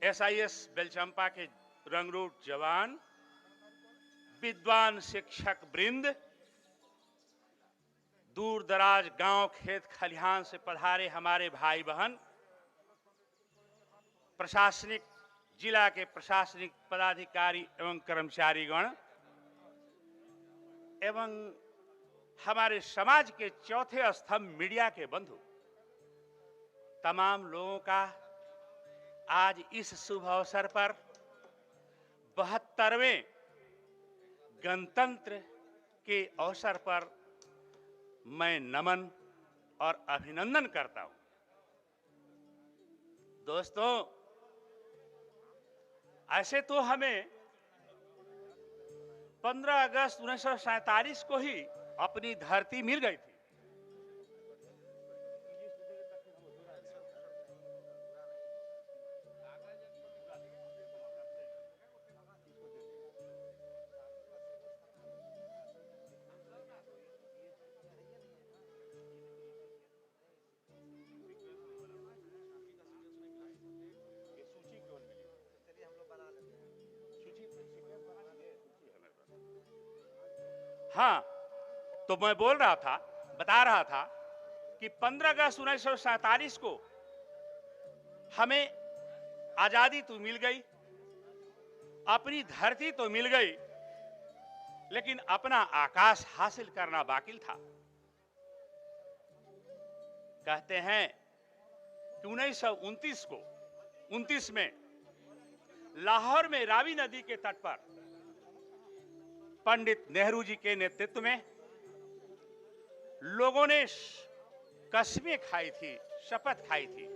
SIS Belchampa के रंगरूट जवान, विद्वान शिक्षक वृंद, दूर दराज गांव खेत खलिहान से पधारे हमारे भाई बहन, प्रशासनिक जिला के प्रशासनिक पदाधिकारी एवं कर्मचारीगण एवं हमारे समाज के चौथे स्तंभ मीडिया के बंधु, तमाम लोगों का आज इस शुभ अवसर पर 72वें गणतंत्र के अवसर पर मैं नमन और अभिनंदन करता हूं। दोस्तों, ऐसे तो हमें 15 अगस्त 1947 को ही अपनी धरती मिल गई थी, हाँ। तो मैं बोल रहा था, बता रहा था कि 15 अगस्त 1947 को हमें आजादी तो मिल गई, अपनी धरती तो मिल गई, लेकिन अपना आकाश हासिल करना बाकी था। कहते हैं कि 1929 में लाहौर में रावी नदी के तट पर पंडित नेहरू जी के नेतृत्व में लोगों ने कस्में खाई थी, शपथ खाई थी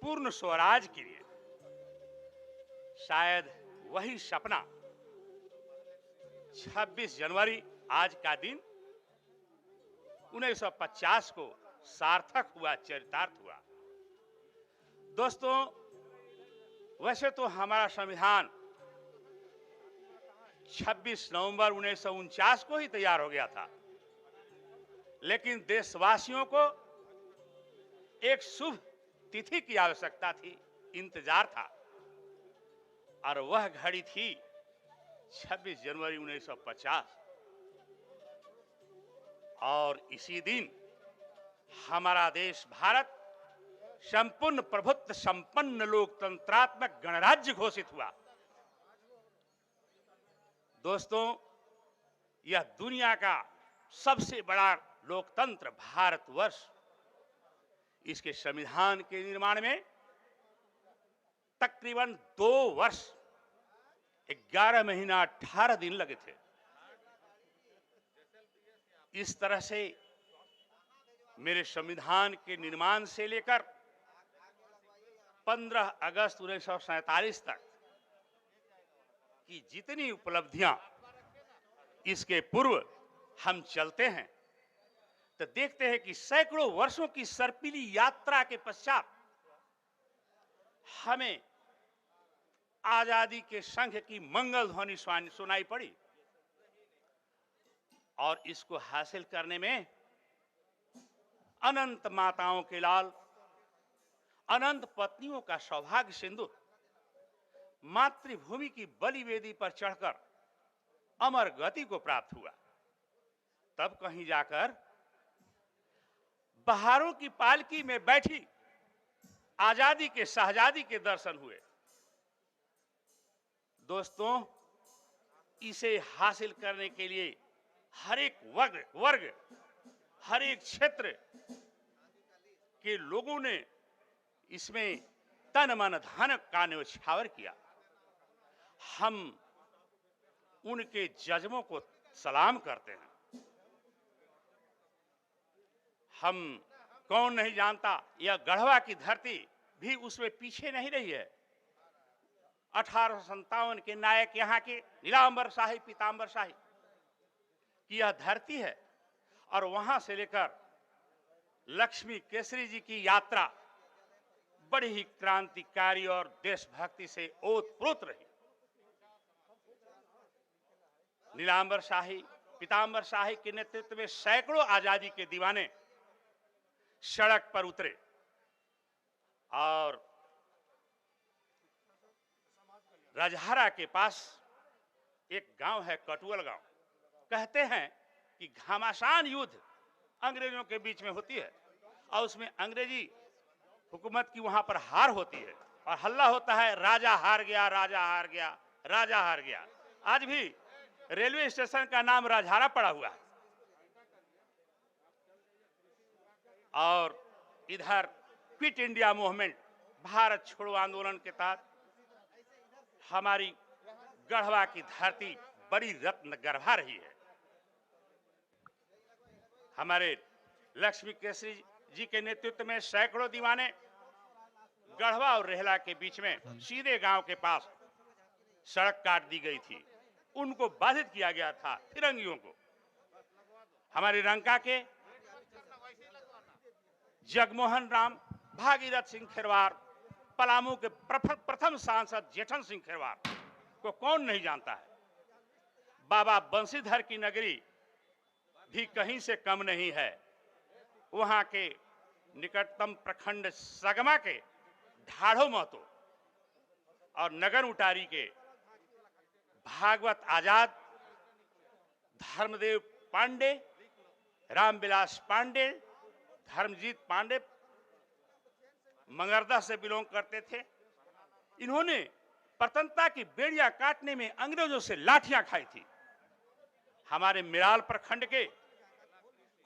पूर्ण स्वराज के लिए। शायद वही सपना 26 जनवरी आज का दिन 1950 को सार्थक हुआ, चरितार्थ हुआ। दोस्तों, वैसे तो हमारा संविधान 26 नवंबर 1949 को ही तैयार हो गया था, लेकिन देशवासियों को एक शुभ तिथि की आवश्यकता थी, इंतजार था, और वह घड़ी थी 26 जनवरी 1950। और इसी दिन हमारा देश भारत संपूर्ण प्रभुत्व संपन्न लोकतंत्रात्मक गणराज्य घोषित हुआ। दोस्तों, यह दुनिया का सबसे बड़ा लोकतंत्र भारतवर्ष, इसके संविधान के निर्माण में तकरीबन 2 वर्ष 11 महीना 18 दिन लगे थे। इस तरह से मेरे संविधान के निर्माण से लेकर 15 अगस्त 1947 तक की जितनी उपलब्धियां इसके पूर्व हम चलते हैं, तो देखते हैं कि सैकड़ों वर्षों की सर्पिली यात्रा के पश्चात हमें आजादी के शंख की मंगल ध्वनि सुनाई पड़ी, और इसको हासिल करने में अनंत माताओं के लाल, अनंत पत्नियों का सौभाग्य सिंदूर मातृभूमि की बलि वेदी पर चढ़कर अमर गति को प्राप्त हुआ। तब कहीं जाकर बहारों की पालकी में बैठी आजादी के शहजादी के दर्शन हुए। दोस्तों, इसे हासिल करने के लिए हर एक वर्ग, हर एक क्षेत्र के लोगों ने इसमें तन मन धन का न्यौछावर किया। हम उनके जज्बों को सलाम करते हैं। हम कौन नहीं जानता, यह गढ़वा की धरती भी उसमें पीछे नहीं रही है। 1857 के नायक यहाँ के नीलांबर शाही, पीतांबर शाही की यह धरती है, और वहां से लेकर लक्ष्मी केसरी जी की यात्रा बड़ी ही क्रांतिकारी और देशभक्ति से ओतप्रोत रही। नीलांबर शाही, पीतांबर शाही के नेतृत्व में सैकड़ों आजादी के दीवाने सड़क पर उतरे और रजहारा के पास एक गांव है कटुअल गांव। कहते हैं कि घमासान युद्ध अंग्रेजों के बीच में होती है और उसमें अंग्रेजी हुकूमत की वहां पर हार होती है और हल्ला होता है, राजा हार गया, राजा हार गया, राजा हार गया। आज भी रेलवे स्टेशन का नाम राजहारा पड़ा हुआ है। और इधर क्विट इंडिया मूवमेंट, भारत छोड़ो आंदोलन के तहत हमारी गढ़वा की धरती बड़ी रत्न गर्भा रही है। हमारे लक्ष्मी केसरी जी के नेतृत्व में सैकड़ों दीवाने गढ़वा और रेहला के बीच में सीधे गांव के पास सड़क काट दी गई थी। उनको बाधित किया गया था, फिरंगियों को। हमारे रंका के जगमोहन राम, भागीरथ सिंह खेरवार, पलामू के प्रथम सांसद जेठन सिंह खेरवार को कौन नहीं जानता है। बाबा बंशीधर की नगरी भी कहीं से कम नहीं है। वहां के निकटतम प्रखंड सगमा के ढाढ़ो महतो और नगर उटारी के भागवत आजाद, धर्मदेव पांडे, रामविलास पांडे, धर्मजीत पांडे मंगरदा से बिलोंग करते थे। इन्होंने स्वतंत्रता की बेड़ियां काटने में अंग्रेजों से लाठियां खाई थी। हमारे मिराल प्रखंड के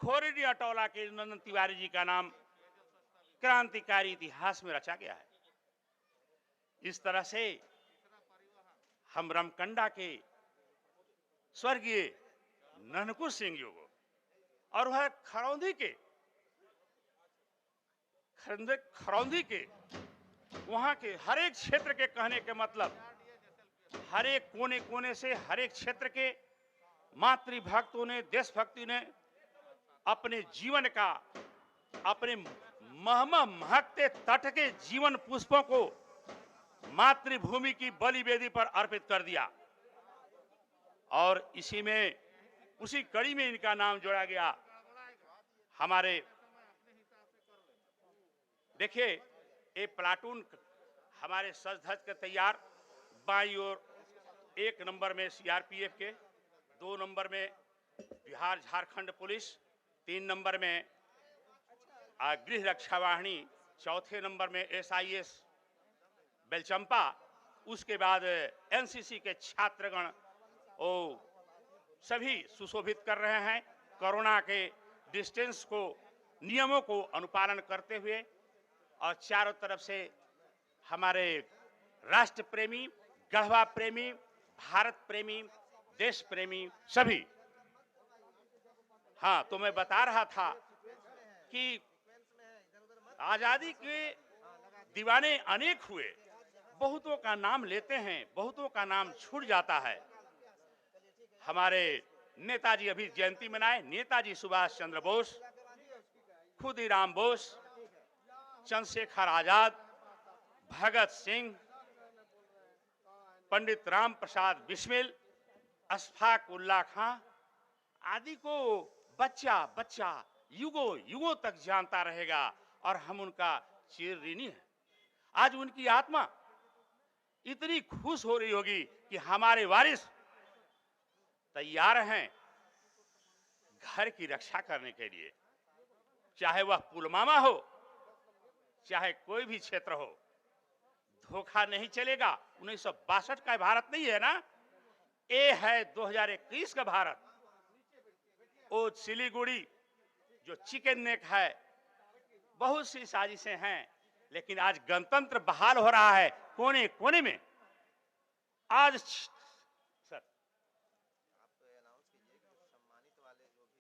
खोरीडी अटौला के नंदन तिवारी जी का नाम क्रांतिकारी इतिहास में रचा गया है। इस तरह से हम रमकंडा के स्वर्गीय ननकुर सिंह जी को और वह खरौंधी के वहां के हर एक क्षेत्र के, कहने के मतलब हर एक कोने कोने से हर एक क्षेत्र के मातृभक्तों ने, देशभक्ति ने अपने जीवन का, अपने महमा महकते तट के जीवन पुष्पों को मातृभूमि की बलि वेदी पर अर्पित कर दिया। और इसी में, उसी कड़ी में इनका नाम जोड़ा गया। हमारे देखिए, एक प्लाटून हमारे सज धज के तैयार, बाई ओर 1 नंबर में सीआरपीएफ के, 2 नंबर में बिहार झारखंड पुलिस, 3 नंबर में गृह रक्षा वाहिनी, 4थे नंबर में एसआईएस बेलचंपा, उसके बाद एनसीसी के छात्रगण ओ सभी सुशोभित कर रहे हैं कोरोना के डिस्टेंस को, नियमों को अनुपालन करते हुए। और चारों तरफ से हमारे राष्ट्र प्रेमी, गढ़वा प्रेमी, भारत प्रेमी, देश प्रेमी सभी। हाँ, तो मैं बता रहा था कि आजादी के दीवाने अनेक हुए, बहुतों का नाम लेते हैं, बहुतों का नाम छूट जाता है। हमारे नेताजी अभी जयंती मनाए, नेताजी सुभाष चंद्र बोस, खुदीराम बोस, चंद्रशेखर आजाद, भगत सिंह, पंडित राम प्रसाद बिस्मिल, अशफाक उल्लाह खां आदि को बच्चा बच्चा युगों युगों तक जानता रहेगा और हम उनका चिर ऋणी है। आज उनकी आत्मा इतनी खुश हो रही होगी कि हमारे वारिस तैयार हैं घर की रक्षा करने के लिए, चाहे वह पुलवामा हो, चाहे कोई भी क्षेत्र हो। धोखा नहीं चलेगा। 1962 का भारत नहीं है ना, ये है 2021 का भारत। वो सिलीगुड़ी जो चिकन नेक है, बहुत सी साजिशें हैं, लेकिन आज गणतंत्र बहाल हो रहा है कोने कोने में। आज सर आप अनाउंस कीजिए कि सम्मानित वाले जो भी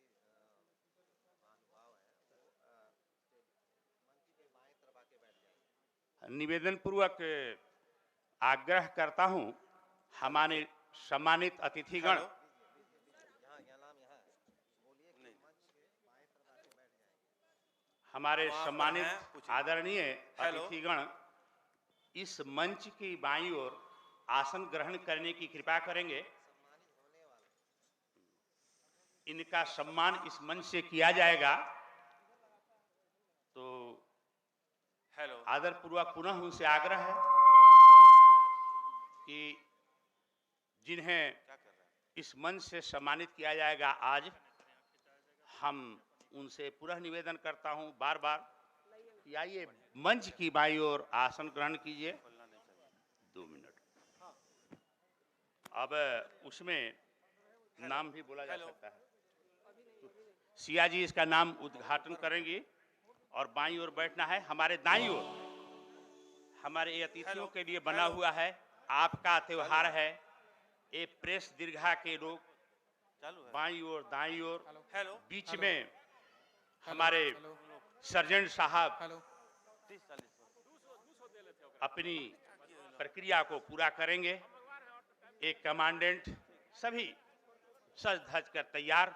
महानुभाव हैं वो मंच के बाएं तरफ आके बैठ जाएं। निवेदन पूर्वक आग्रह करता हूं, हमारे सम्मानित अतिथिगण हमारे सम्मानित आदरणीय अतिथिगण इस मंच की बाईं ओर आसन ग्रहण करने की कृपा करेंगे। इनका सम्मान इस मंच से किया जाएगा। तो आदरपूर्वक पुनः उनसे आग्रह है कि जिन्हें इस मंच से सम्मानित किया जाएगा आज, हम उनसे पुनः निवेदन करता हूं बार बार कि आइए मंच की बाईं ओर आसन ग्रहण कीजिए। 2 मिनट। अब उसमें नाम भी बोला जा सकता है। सिया जी इसका नाम उद्घाटन करेंगी और बाईं ओर बैठना है। हमारे दाईं ओर हमारे अतिथियों के लिए बना हुआ है, आपका त्योहार है। ये प्रेस दीर्घा के लोग बाईं ओर दाईं ओर, बीच में हमारे सर्जेंट साहब अपनी प्रक्रिया को पूरा करेंगे। एक कमांडेंट सभी सज धज कर तैयार।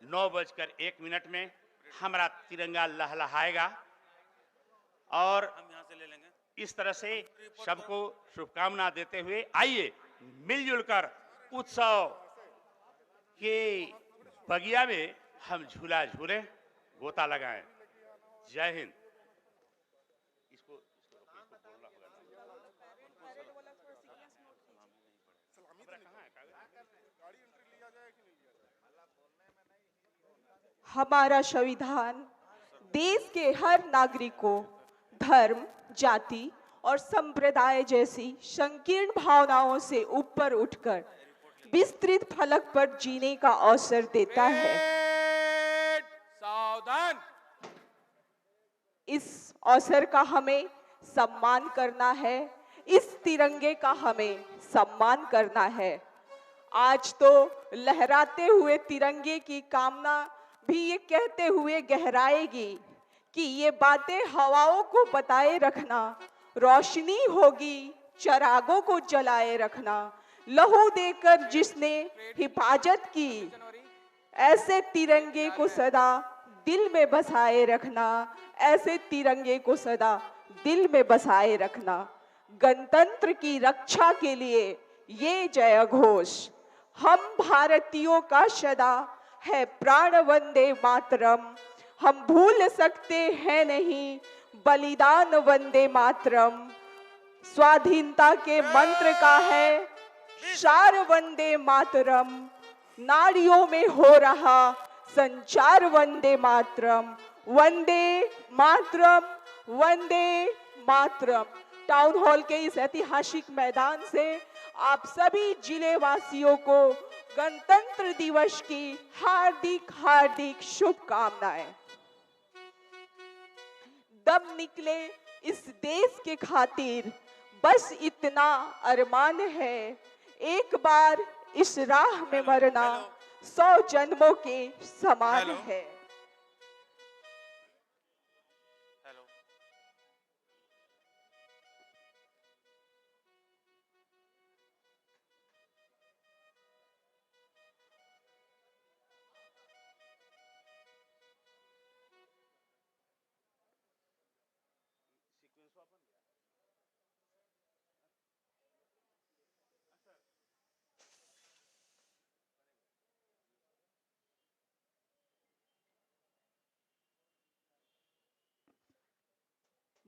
9:01 में हमारा तिरंगा लहलहाएगा और हम यहां से ले लेंगे। इस तरह से सबको शुभकामना देते हुए आइए मिलजुल कर उत्सव के बगिया में हम झूला झूलें, गोता लगाएं। जय हिंद। इसको बोलना होगा। हमारा संविधान देश के हर नागरिक को धर्म, जाति और संप्रदाय जैसी संकीर्ण भावनाओं से ऊपर उठकर विस्तृत फलक पर जीने का अवसर देता है। सावधान। इस अवसर का हमें सम्मान करना है, इस तिरंगे का हमें सम्मान करना है। आज तो लहराते हुए तिरंगे की कामना भी ये कहते हुए गहराएगी कि ये बातें हवाओं को बताए रखना, रोशनी होगी चरागों को जलाए रखना, लहू देकर जिसने हिफाजत की, ऐसे तिरंगे को सदा दिल में बसाए रखना, ऐसे तिरंगे को सदा दिल में बसाए रखना। गणतंत्र की रक्षा के लिए ये जय घोष हम भारतीयों का सदा है प्राण वंदे मातरम। हम भूल सकते हैं नहीं बलिदान वंदे मातरम। स्वाधीनता के मंत्र का है सार वंदे मातरम। नारियों में हो रहा संचार वंदे मातरम, वंदे मातरम, वंदे मातरम। टाउन हॉल के इस ऐतिहासिक मैदान से आप सभी जिले वासियों को गणतंत्र दिवस की हार्दिक हार्दिक शुभकामनाएं। दम निकले इस देश के खातिर बस इतना अरमान है, एक बार इस राह में मरना 100 जन्मों के समान है।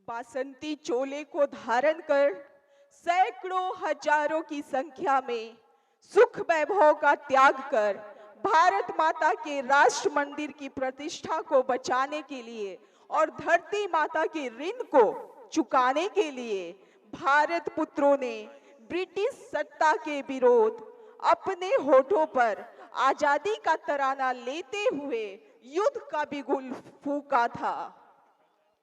बासंती चोले को धारण कर सैकड़ों हजारों की संख्या में सुख वैभव का त्याग कर भारत माता के राष्ट्र मंदिर की प्रतिष्ठा को बचाने के लिए और धरती माता के ऋण को चुकाने के लिए भारत पुत्रों ने ब्रिटिश सत्ता के विरोध अपने होठों पर आजादी का तराना लेते हुए युद्ध का बिगुल फूंका था।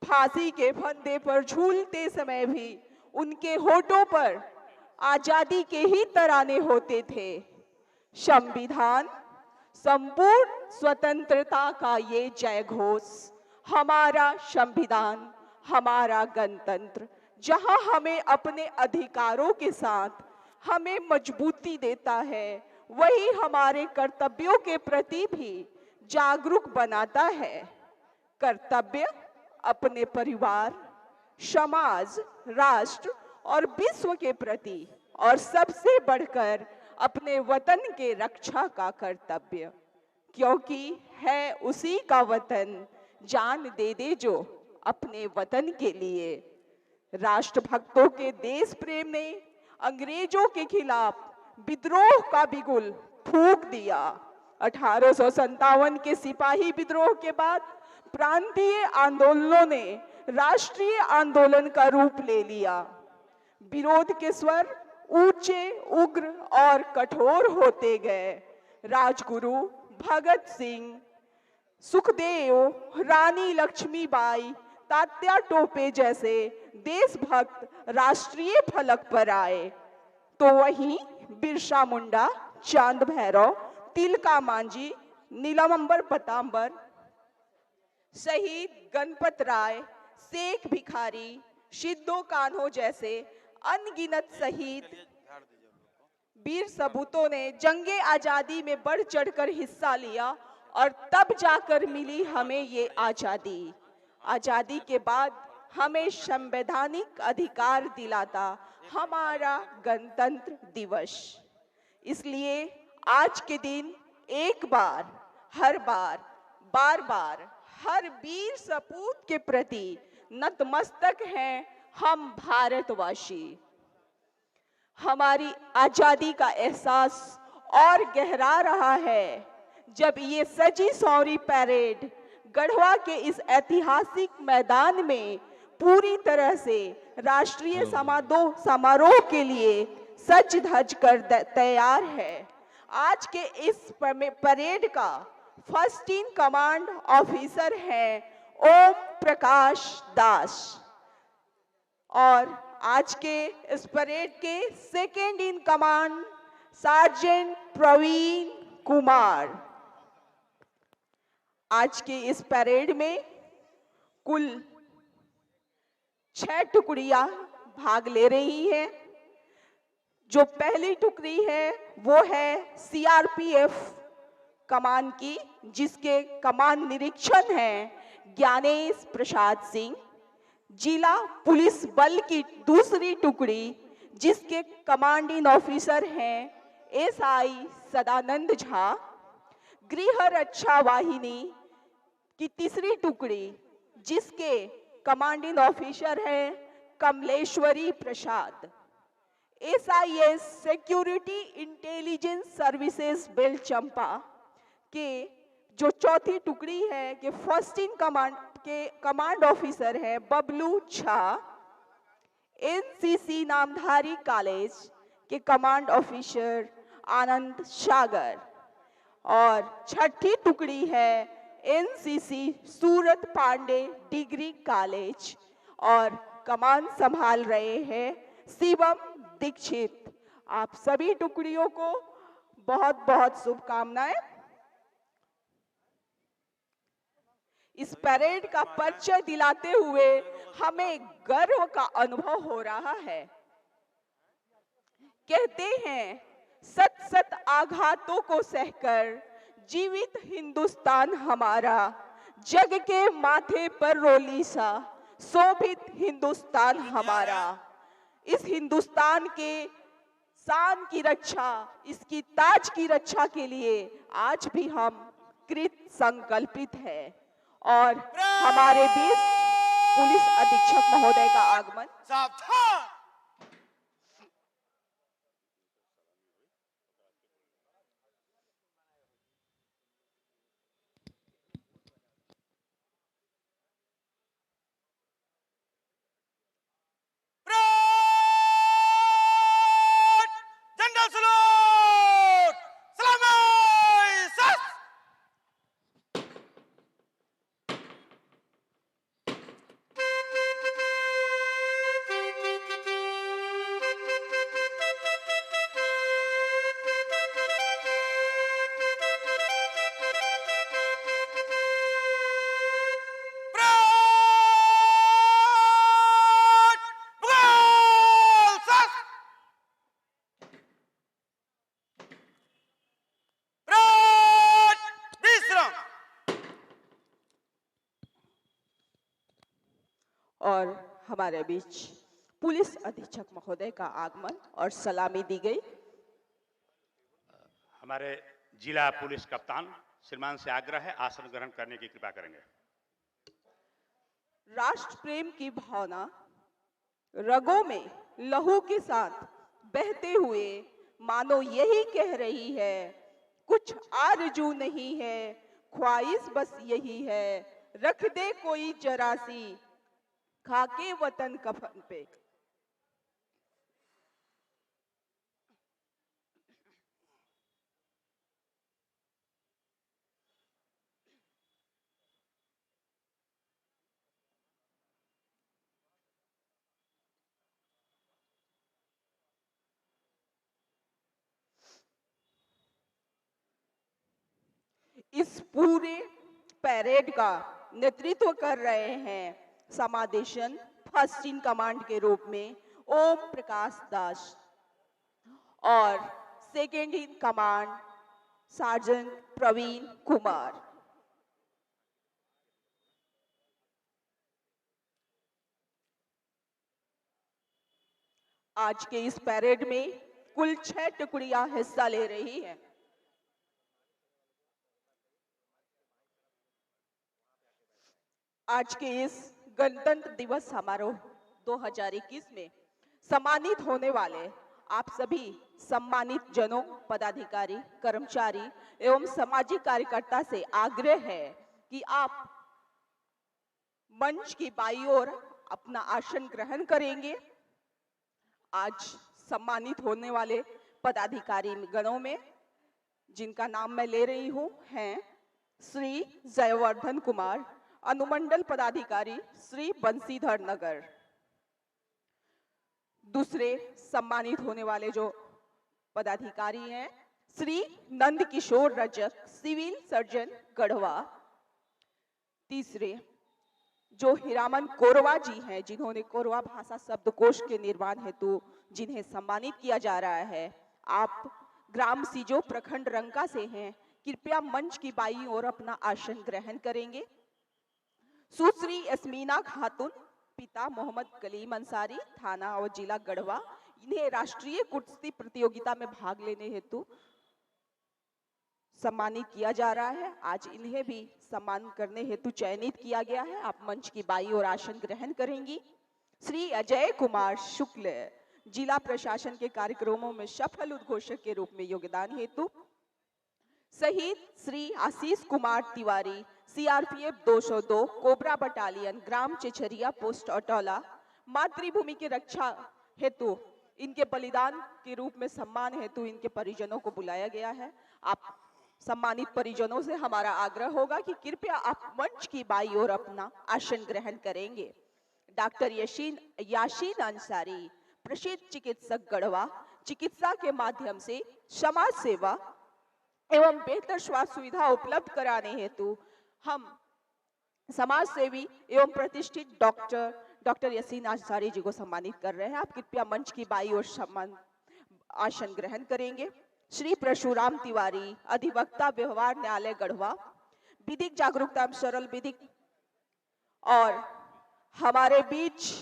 फांसी के फंदे पर झूलते समय भी उनके होठों पर आजादी के ही तराने होते थे। संविधान संपूर्ण स्वतंत्रता का ये जय घोष, हमारा संविधान, हमारा गणतंत्र, जहां हमें अपने अधिकारों के साथ हमें मजबूती देता है, वही हमारे कर्तव्यों के प्रति भी जागरूक बनाता है। कर्तव्य अपने परिवार, समाज, राष्ट्र और विश्व के प्रति, और सबसे बढ़कर अपने वतन के रक्षा का कर्तव्य, क्योंकि है उसी का वतन जान दे दे जो अपने वतन के लिए। राष्ट्रभक्तों के देश प्रेम ने अंग्रेजों के खिलाफ विद्रोह का बिगुल फूंक दिया। 1857 के सिपाही विद्रोह के बाद प्रांतीय आंदोलनों ने राष्ट्रीय आंदोलन का रूप ले लिया। विरोध के स्वर ऊंचे, उग्र और कठोर होते गए। राजगुरु भगत सिंह, सुखदेव, रानी लक्ष्मीबाई, तात्या टोपे जैसे देशभक्त राष्ट्रीय फलक पर आए, तो वहीं बिरसा मुंडा, चांद भैरव, तिलका मांझी, नीलमंबर पतांबर, शहीद गणपत राय, शेख भिखारी, सिद्धो कान्हो जैसे अनगिनत शहीद वीर सपूतों ने जंगे आजादी में बढ़ चढ़कर हिस्सा लिया और तब जाकर मिली हमें ये आजादी। आजादी के बाद हमें संवैधानिक अधिकार दिलाता हमारा गणतंत्र दिवस। इसलिए आज के दिन एक बार, हर बार, बार बार हर वीर सपूत के प्रति नतमस्तक हैं हम भारतवासी। हमारी आजादी का एहसास और गहरा रहा है जब ये सजी सौरी परेड गढ़वा के इस ऐतिहासिक मैदान में पूरी तरह से राष्ट्रीय समारोह के लिए सज धज कर तैयार है। आज के इस परेड का फर्स्ट इन कमांड ऑफिसर है ओम प्रकाश दास और आज के इस परेड के second in command sergeant Praveen Kumar. आज के इस परेड में कुल 6 टुकड़ियां भाग ले रही हैं। जो पहली टुकड़ी है वो है सीआरपीएफ कमान की, जिसके कमान निरीक्षक हैं ज्ञानेश प्रसाद सिंह। जिला पुलिस बल की दूसरी टुकड़ी, जिसके कमांडिंग ऑफिसर हैं एसआई सदानंद झा। गृह रक्षा वाहिनी की तीसरी टुकड़ी, जिसके कमांडिंग ऑफिसर हैं Kamleshwari Prasad. SIS security intelligence services belt Champa के जो चौथी टुकड़ी है कि फर्स्ट इन कमांड के कमांड ऑफिसर है बबलू झा। एनसीसी नामधारी कॉलेज के कमांड ऑफिसर आनंद सागर। और छठी टुकड़ी है NCC Surat Pandey degree college और कमान संभाल रहे हैं शिवम दीक्षित। आप सभी टुकड़ियों को बहुत बहुत शुभकामनाएं। इस परेड का परिचय दिलाते हुए हमें गर्व का अनुभव हो रहा है। कहते हैं सत सत आघातों को सहकर जीवित हिंदुस्तान हमारा, जग के माथे पर रोली सा शोभित हिंदुस्तान हमारा। इस हिंदुस्तान के शान की रक्षा, इसकी ताज की रक्षा के लिए आज भी हम कृत संकल्पित हैं। और हमारे बीच पुलिस अधीक्षक महोदय का आगमन। सावधान। जनरल सलूट, सलामी, सस। और हमारे बीच पुलिस अधीक्षक महोदय का आगमन और सलामी दी गई। हमारे जिला पुलिस कप्तान श्रीमान से आग्रह है आसन ग्रहण करने की कृपा करेंगे। राष्ट्र प्रेम की भावना रगों में लहू के साथ बहते हुए मानो यही कह रही है, कुछ आरजू नहीं है, ख्वाहिश बस यही है, रख दे कोई जरा सी खाके वतन कफन पे। इस पूरे पैरेड का नेतृत्व कर रहे हैं समादेशन फर्स्ट इन कमांड के रूप में ओम प्रकाश दास और second in command sergeant Praveen Kumar. आज के इस पैरेड में कुल 6 टुकड़ियां हिस्सा ले रही हैं। आज के इस गणतंत्र दिवस समारोह 2021 में सम्मानित होने वाले आप सभी सम्मानित जनों, पदाधिकारी, कर्मचारी एवं सामाजिक कार्यकर्ता से आग्रह है कि आप मंच की बाईं ओर अपना आसन ग्रहण करेंगे। आज सम्मानित होने वाले पदाधिकारी गणों में जिनका नाम मैं ले रही हूं हैं श्री जयवर्धन कुमार, अनुमंडल पदाधिकारी श्री बंसीधर नगर। दूसरे सम्मानित होने वाले जो पदाधिकारी हैं श्री नंद किशोर रजक, सिविल सर्जन गढ़वा। तीसरे जो हीरामन कोरवा जी हैं, जिन्होंने कोरवा भाषा शब्दकोश के निर्माण हेतु जिन्हें सम्मानित किया जा रहा है, आप ग्राम सीजो प्रखंड रंका से हैं, कृपया मंच की बाईं ओर अपना आसन ग्रहण करेंगे। सुश्री यस्मीना खातून, पिता मोहम्मद कलीम अंसारी, थाना और जिला गढ़वा, इन्हें राष्ट्रीय कुश्ती प्रतियोगिता में भाग लेने हेतु सम्मानित किया जा रहा है। आज इन्हें भी सम्मान करने हेतु चयनित किया गया है। आप मंच की बाईं ओर आसन ग्रहण करेंगी। श्री अजय कुमार शुक्ल, जिला प्रशासन के कार्यक्रमों में सफल उद्घोषक के रूप में योगदान हेतु। शहीद Shri Ashish Kumar Tiwari, CRPF 202 CoBRA battalion, ग्राम चेचरिया, पोस्ट अटौला, मातृभूमि की रक्षा हेतु इनके बलिदान के रूप में सम्मान हेतु इनके परिजनों को बुलाया गया है। आप सम्मानित परिजनों से हमारा आग्रह होगा कि कृपया आप मंच की बाईं ओर अपना आसन ग्रहण करेंगे। डॉक्टर याशीन अंसारी, प्रसिद्ध चिकित्सक गढ़वा, चिकित्सा के माध्यम से समाज सेवा एवं बेहतर स्वास्थ्य सुविधा उपलब्ध कराने हेतु हम समाज सेवी एवं प्रतिष्ठित डॉक्टर यासीन अंसारी जी को सम्मानित कर रहे हैं। आप कृपया मंच की बाईं ओर सम्मान आसन ग्रहण करेंगे। श्री परशुराम तिवारी, अधिवक्ता व्यवहार न्यायालय गढ़वा, विधिक जागरूकता एवं सरल विधिक। और हमारे बीच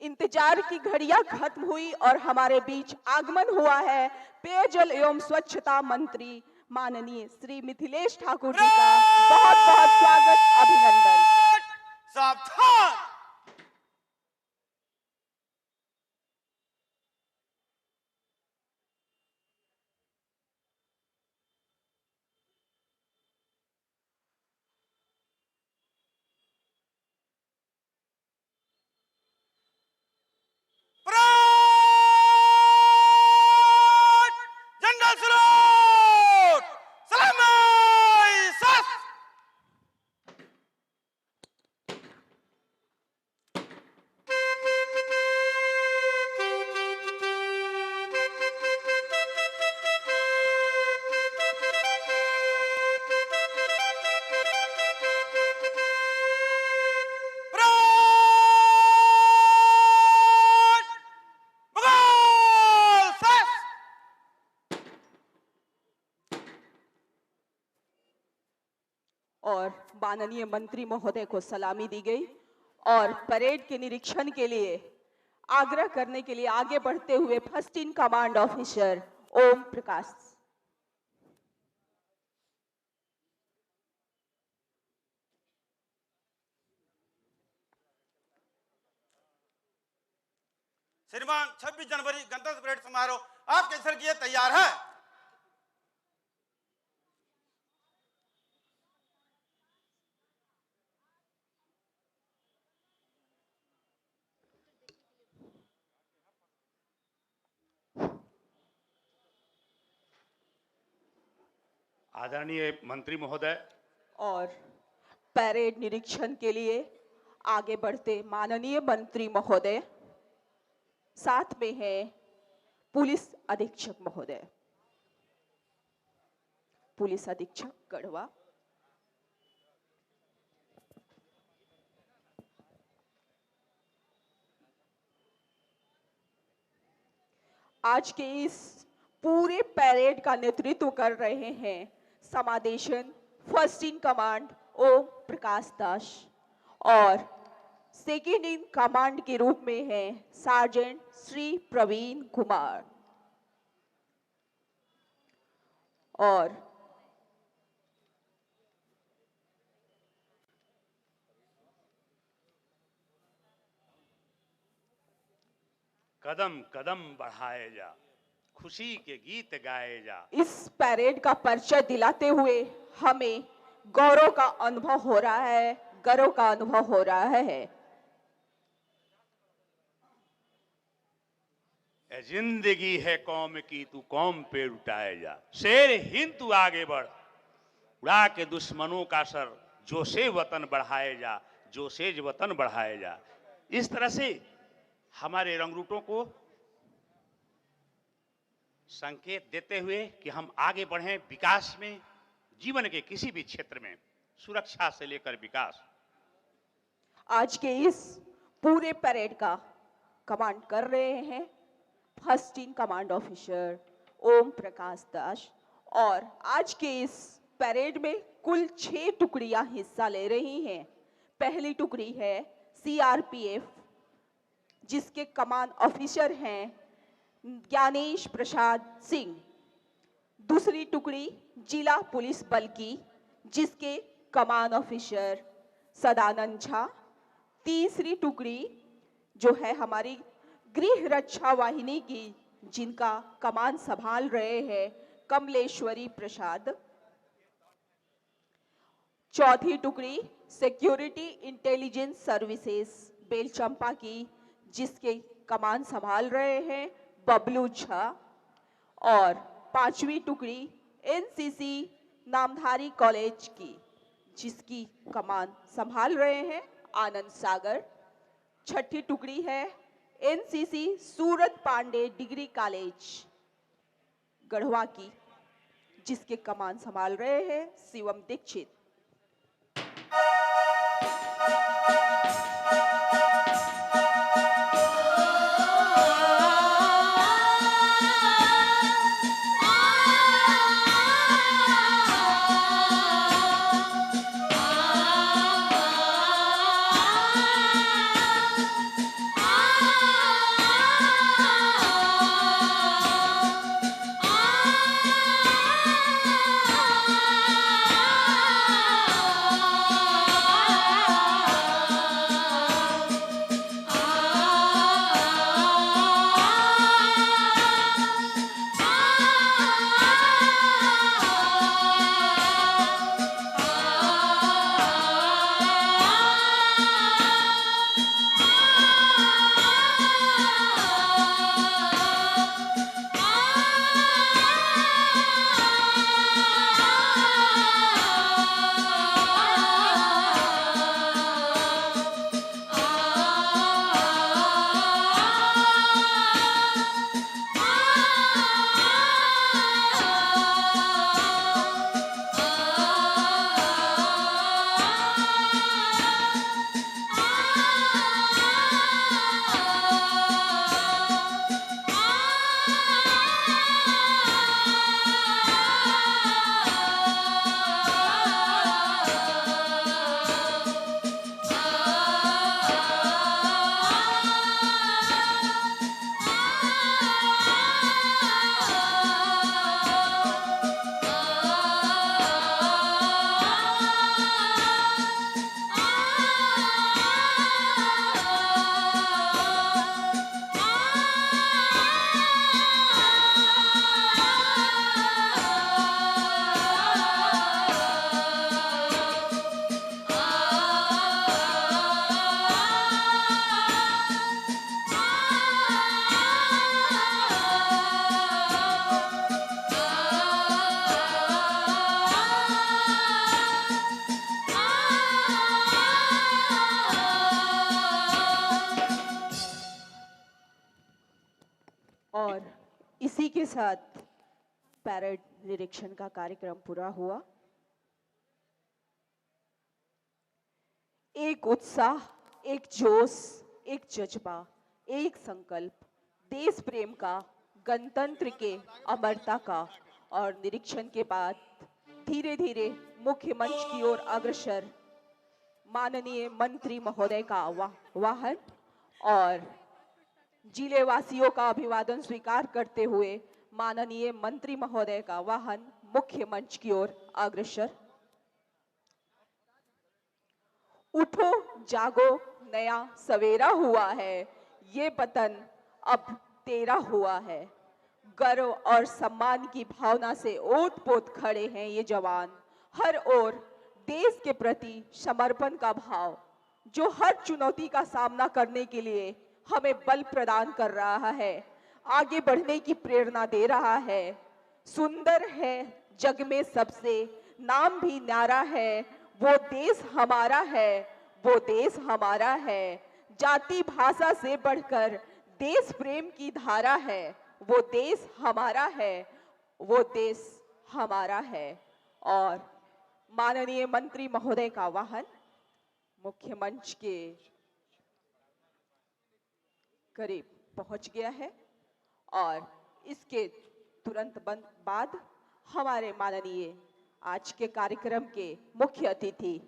इंतजार की घड़ियां खत्म हुई और हमारे बीच आगमन हुआ है पेयजल एवं स्वच्छता मंत्री माननीय श्री मिथिलेश ठाकुर जी का बहुत बहुत स्वागत, अभिनंदन। सावधान। जनरल सलूट, सलामी सस। और माननीय मंत्री महोदय को सलामी दी गई और परेड के निरीक्षण के लिए आग्रह करने के लिए आगे बढ़ते हुए first in command officer Om Prakash. श्रीमान 26 जनवरी गणतंत्र परेड समारोह आपके स्वर्गीय तैयार है। आदरणीय मंत्री महोदय, और परेड निरीक्षण के लिए आगे बढ़ते माननीय मंत्री महोदय, साथ में है पुलिस अधीक्षक महोदय, पुलिस अधीक्षक गढ़वा। आज के इस पूरे परेड का नेतृत्व कर रहे हैं समादेशन फर्स्ट इन कमांड ओम प्रकाश दास, और सेकेंड इन कमांड के रूप में है सार्जेंट श्री प्रवीण कुमार। और कदम कदम बढ़ाए जा, खुशी के गीत गाए जा। इस परेड का परिचय दिलाते हुए हमें गौरव का अनुभव हो रहा है, गर्व का अनुभव हो रहा है। ए जिंदगी है कौम की, तू कौम पे उठाए जा। शेर हिंद तू आगे बढ़, उड़ा के दुश्मनों का सर, जो से वतन बढ़ाए जा, जो से वतन बढ़ाए जा। इस तरह से हमारे रंगरूटों को संकेत देते हुए कि हम आगे बढ़ें विकास में, जीवन के किसी भी क्षेत्र में, सुरक्षा से लेकर विकास। आज के इस पूरे परेड का कमांड कर रहे हैं फर्स्ट इन कमांड ऑफिसर ओम प्रकाश दास, और आज के इस परेड में कुल 6 टुकड़ियां हिस्सा ले रही हैं। पहली टुकड़ी है सीआरपीएफ, जिसके कमान ऑफिसर हैं ज्ञानेश प्रसाद सिंह। दूसरी टुकड़ी जिला पुलिस बल की, जिसके कमान ऑफिसर सदानंद झा। तीसरी टुकड़ी जो है हमारी गृह रक्षा वाहिनी की, जिनका कमान संभाल रहे हैं कमलेश्वरी प्रसाद। चौथी टुकड़ी सिक्योरिटी इंटेलिजेंस सर्विसेज बेलचंपा की, जिसके कमान संभाल रहे हैं बबलू झा। और पांचवी टुकड़ी एनसीसी नामधारी कॉलेज की, जिसकी कमान संभाल रहे हैं आनंद सागर। छठी टुकड़ी है NCC Surat Pandey degree college Garhwa की, जिसके कमान संभाल रहे हैं शिवम दीक्षित। और इसी के साथ पैरेड निरीक्षण का कार्यक्रम पूरा हुआ। एक उत्साह, एक जोश, एक जज्बा, एक संकल्प, देश प्रेम का, गणतंत्र के अमरता का, और निरीक्षण के बाद धीरे धीरे मुख्य मंच की ओर अग्रसर माननीय मंत्री महोदय का वाहन और जिले वासियों का अभिवादन स्वीकार करते हुए माननीय मंत्री महोदय का वाहन मुख्य मंच की ओर अग्रसर। उठो जागो, नया सवेरा हुआ है, ये वतन अब तेरा हुआ है। गर्व और सम्मान की भावना से ओत-पोत खड़े हैं ये जवान। हर ओर देश के प्रति समर्पण का भाव जो हर चुनौती का सामना करने के लिए हमें बल प्रदान कर रहा है, आगे बढ़ने की प्रेरणा दे रहा है। सुंदर है जग में सबसे, नाम भी न्यारा है, वो देश हमारा है, वो देश हमारा है। जाति भाषा से बढ़कर देश प्रेम की धारा है, वो देश हमारा है, वो देश हमारा है। और माननीय मंत्री महोदय का वाहन मुख्य मंच के करीब पहुंच गया है और इसके तुरंत बाद हमारे माननीय आज के कार्यक्रम के मुख्य अतिथि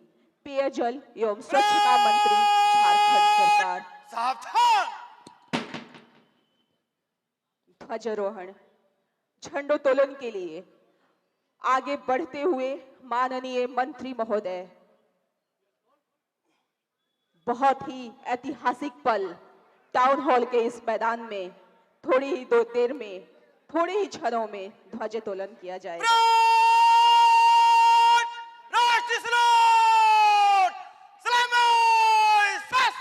पेयजल एवं स्वच्छता मंत्री झारखंड सरकार सावधान। ध्वजारोहण झंडोत्तोलन के लिए आगे बढ़ते हुए माननीय मंत्री महोदय, बहुत ही ऐतिहासिक पल टाउन हॉल के इस मैदान में थोड़ी ही देर में, थोड़े ही क्षणों में ध्वजारोहण किया जाएगा। राष्ट्रीय सलूट, सलामी, सस।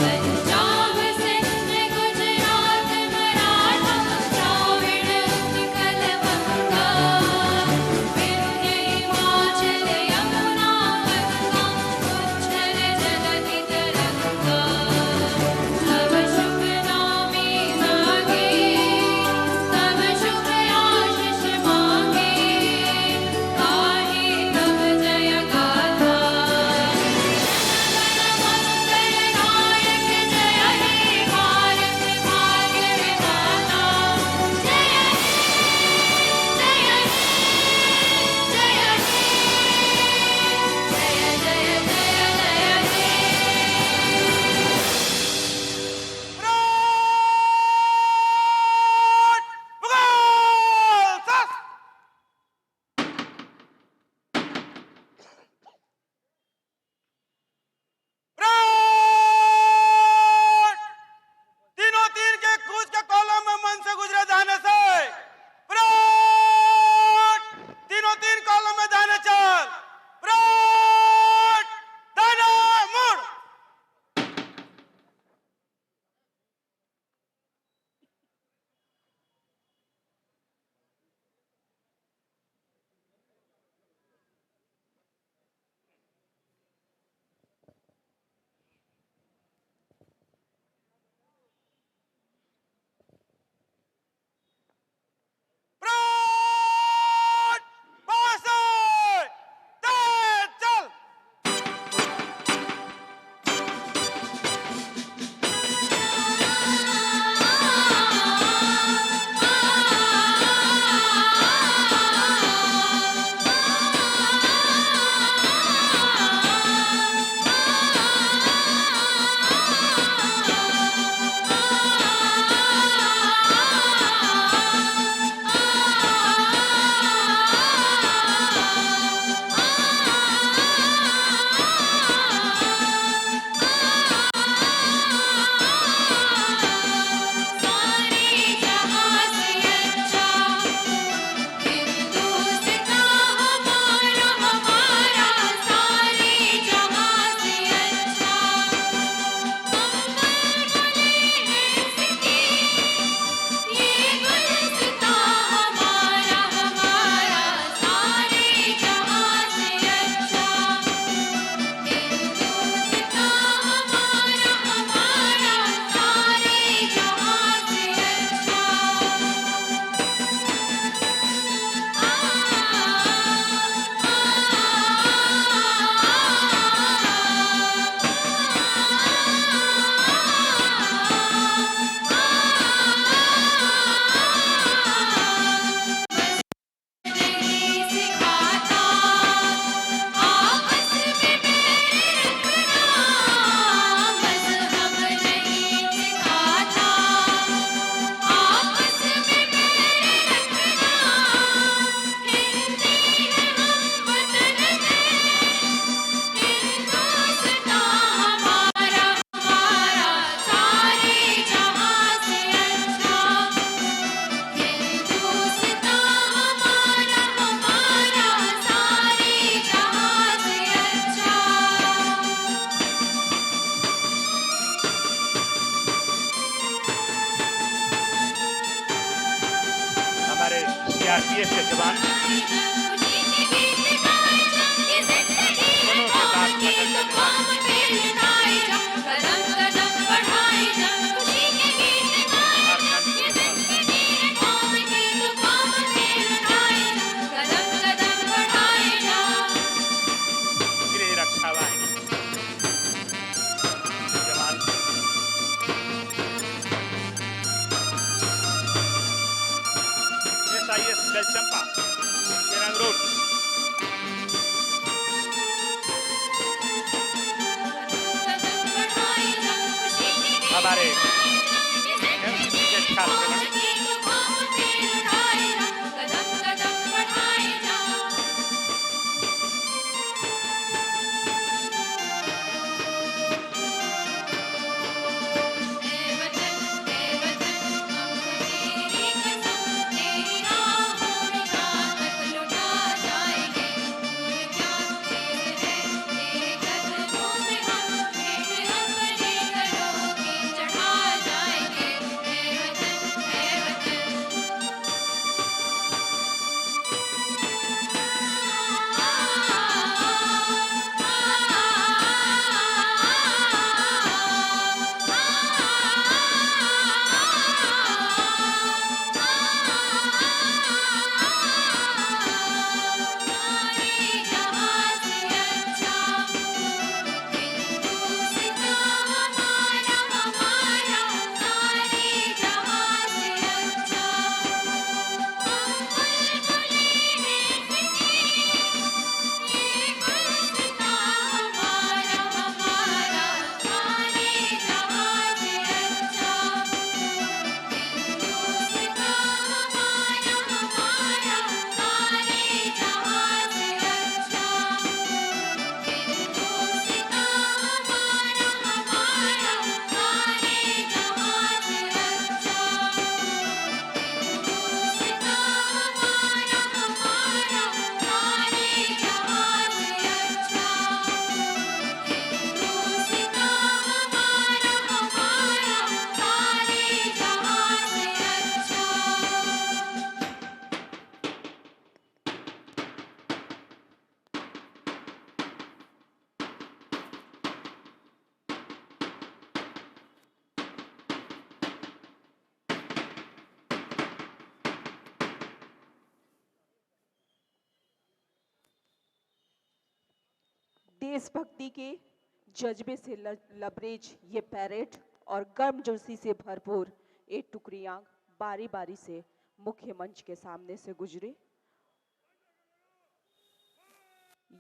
पंजाब सिंध गुजरात मराठा द्राविड़ उत्कल बंगा। सीआरपीएफ के जवान दोनों के साथ मदद करने वाले गृह रक्षा वाहिनी जवान SIS जल चंपा केरंग रोड हमारे MCC के छात्र देशभक्ति के जज्बे से लबरेज ये पैरेड और गर्मजोशी से भरपूर ये टुकड़ियां बारी बारी से मुख्य मंच के सामने से गुजरे।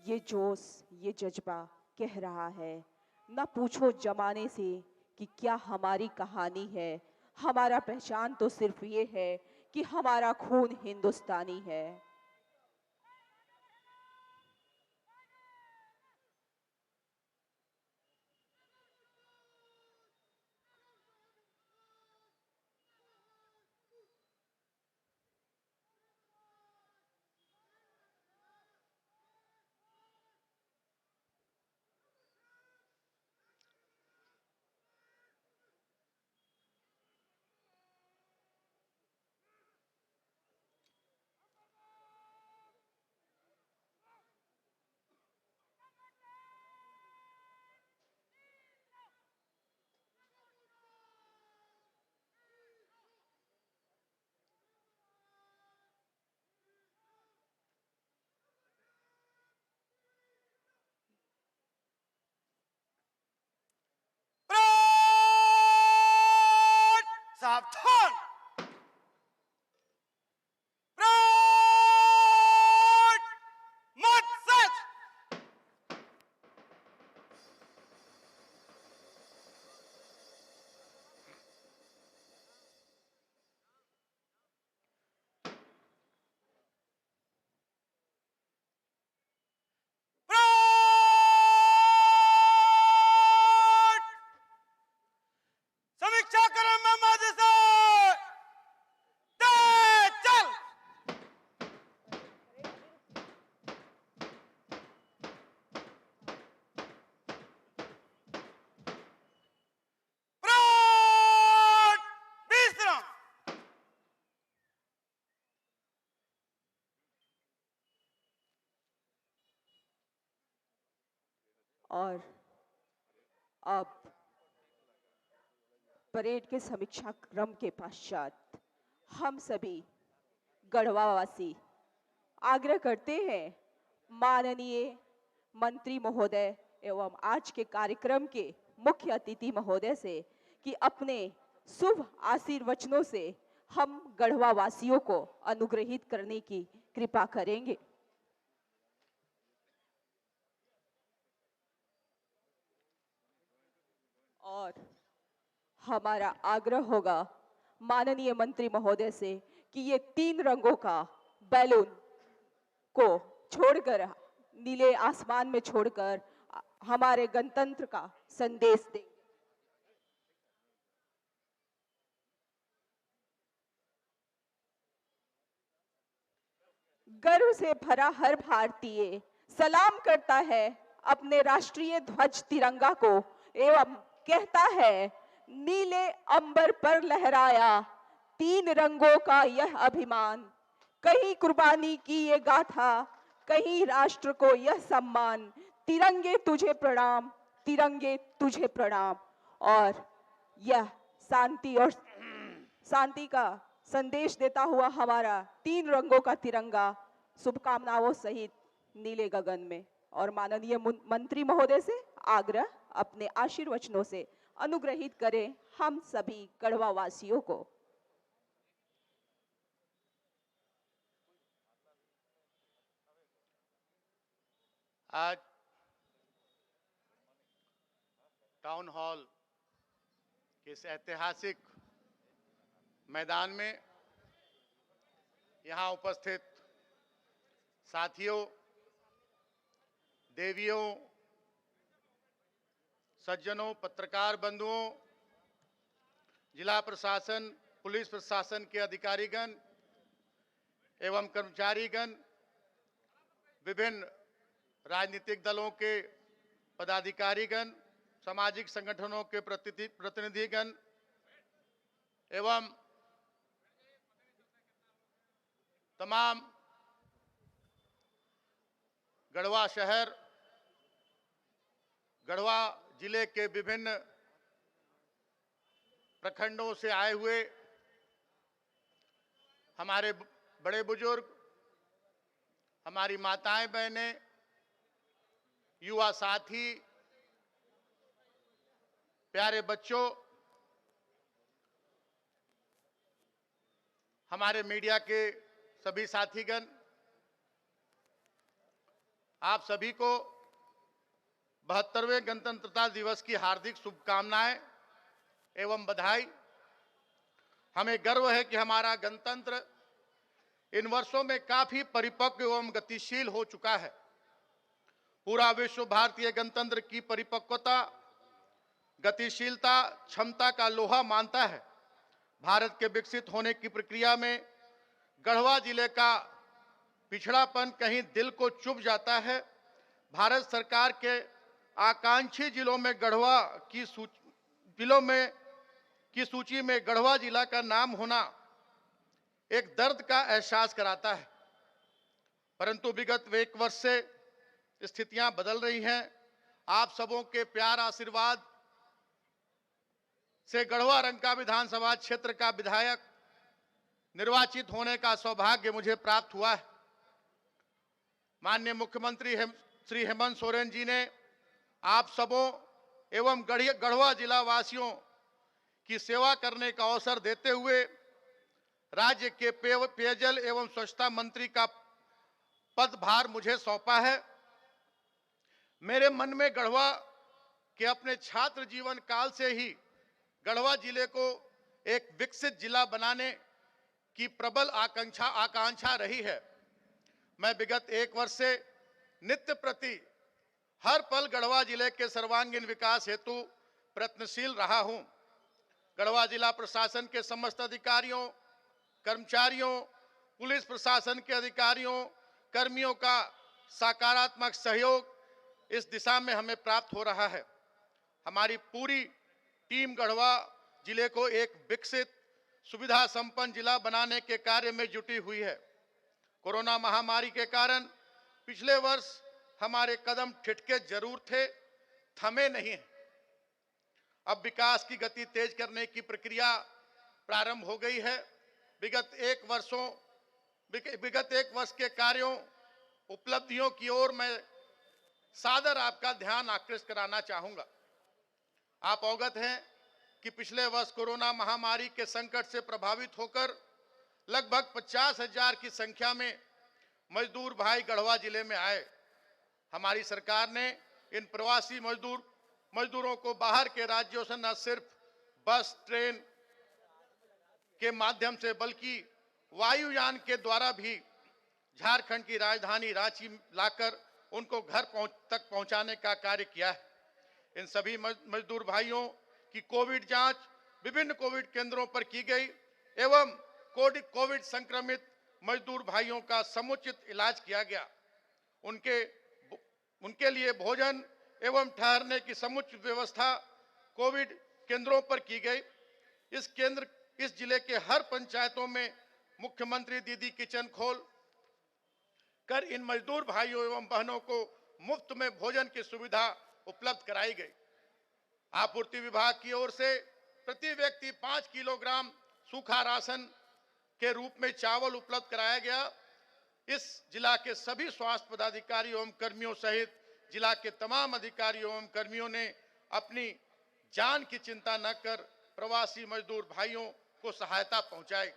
ये जोश, ये जज्बा कह रहा है, न पूछो जमाने से कि क्या हमारी कहानी है, हमारा पहचान तो सिर्फ ये है कि हमारा खून हिंदुस्तानी है। सावधान मत सच समीक्षा करें मैं मध्य से और अब परेड के समीक्षा क्रम के पश्चात हम सभी गढ़वावासी आग्रह करते हैं माननीय मंत्री महोदय एवं आज के कार्यक्रम के मुख्य अतिथि महोदय से कि अपने शुभ आशीर्वचनों से हम गढ़वावासियों को अनुग्रहित करने की कृपा करेंगे। और हमारा आग्रह होगा माननीय मंत्री महोदय से कि ये 3 रंगों का बैलून को छोड़कर नीले आसमान में छोड़कर हमारे गणतंत्र का संदेश दें। गर्व से भरा हर भारतीय सलाम करता है अपने राष्ट्रीय ध्वज तिरंगा को एवं कहता है नीले अंबर पर लहराया 3 रंगों का यह अभिमान, कहीं कुर्बानी की ये गाथा, कहीं राष्ट्र को यह सम्मान, तिरंगे तुझे प्रणाम, तिरंगे तुझे प्रणाम। और यह शांति का संदेश देता हुआ हमारा 3 रंगों का तिरंगा शुभकामनाओं सहित नीले गगन में। और माननीय मंत्री महोदय से आग्रह अपने आशीर्वचनों से अनुग्रहित करें हम सभी गढ़वा वासियों को। आज टाउन हॉल के इस ऐतिहासिक मैदान में यहाँ उपस्थित साथियों, देवियों, सज्जनों, पत्रकार बंधुओं, जिला प्रशासन, पुलिस प्रशासन के अधिकारीगण एवं कर्मचारीगण, विभिन्न राजनीतिक दलों के पदाधिकारीगण, सामाजिक संगठनों के प्रतिनिधिगण एवं तमाम गढ़वा शहर, गढ़वा जिले के विभिन्न प्रखंडों से आए हुए हमारे बड़े बुजुर्ग, हमारी माताएं बहनें, युवा साथी, प्यारे बच्चों, हमारे मीडिया के सभी साथीगण, आप सभी को 72वें गणतंत्रता दिवस की हार्दिक शुभकामनाएं एवं बधाई। हमें गर्व है कि हमारा गणतंत्र इन वर्षों में काफी परिपक्व एवं गतिशील हो चुका है। पूरा विश्व भारतीय गणतंत्र की परिपक्वता, गतिशीलता, क्षमता का लोहा मानता है। भारत के विकसित होने की प्रक्रिया में गढ़वा जिले का पिछड़ापन कहीं दिल को चुभ जाता है। भारत सरकार के आकांक्षी जिलों में गढ़वा की सूची में गढ़वा जिला का नाम होना एक दर्द का एहसास कराता है। परंतु विगत 1 वर्ष से स्थितियां बदल रही हैं। आप सबों के प्यार आशीर्वाद से गढ़वा रंका विधानसभा क्षेत्र का विधायक निर्वाचित होने का सौभाग्य मुझे प्राप्त हुआ है। माननीय मुख्यमंत्री श्री हेमंत सोरेन जी ने आप सबों एवं गढ़वा जिला वासियों की सेवा करने का अवसर देते हुए राज्य के पेयजल एवं स्वच्छता मंत्री का पदभार मुझे सौंपा है। मेरे मन में गढ़वा के अपने छात्र जीवन काल से ही गढ़वा जिले को एक विकसित जिला बनाने की प्रबल आकांक्षा रही है। मैं विगत 1 वर्ष से नित्य प्रति हर पल गढ़वा जिले के सर्वांगीण विकास हेतु प्रयत्नशील रहा हूं। गढ़वा जिला प्रशासन के समस्त अधिकारियों, कर्मचारियों, पुलिस प्रशासन के अधिकारियों, कर्मियों का सकारात्मक सहयोग इस दिशा में हमें प्राप्त हो रहा है। हमारी पूरी टीम गढ़वा जिले को एक विकसित, सुविधा संपन्न जिला बनाने के कार्य में जुटी हुई है। कोरोना महामारी के कारण पिछले वर्ष हमारे कदम ठिठके जरूर थे, थमे नहीं हैं। अब विकास की गति तेज करने की प्रक्रिया प्रारंभ हो गई है। विगत एक वर्ष के कार्यों, उपलब्धियों की ओर मैं सादर आपका ध्यान आकृष्ट कराना चाहूंगा। आप अवगत हैं कि पिछले वर्ष कोरोना महामारी के संकट से प्रभावित होकर लगभग 50,000 की संख्या में मजदूर भाई गढ़वा जिले में आए। हमारी सरकार ने इन प्रवासी मजदूरों को बाहर के राज्यों से न सिर्फ बस, ट्रेन के माध्यम से बल्कि वायुयान के द्वारा भी झारखंड की राजधानी रांची लाकर उनको घर तक पहुंचाने का कार्य किया है। इन सभी मजदूर भाइयों की कोविड जांच विभिन्न कोविड केंद्रों पर की गई एवं कोविड संक्रमित मजदूर भाइयों का समुचित इलाज किया गया। उनके लिए भोजन एवं ठहरने की समुचित व्यवस्था कोविड केंद्रों पर की गई। इस जिले के हर पंचायतों में मुख्यमंत्री दीदी किचन खोल कर इन मजदूर भाइयों एवं बहनों को मुफ्त में भोजन की सुविधा उपलब्ध कराई गई। आपूर्ति विभाग की ओर से प्रति व्यक्ति 5 किलोग्राम सूखा राशन के रूप में चावल उपलब्ध कराया गया। इस जिला के सभी स्वास्थ्य पदाधिकारी एवं कर्मियों सहित जिला के तमाम अधिकारियों एवं कर्मियों ने अपनी जान की चिंता न कर प्रवासी मजदूर भाइयों को सहायता पहुंचाई।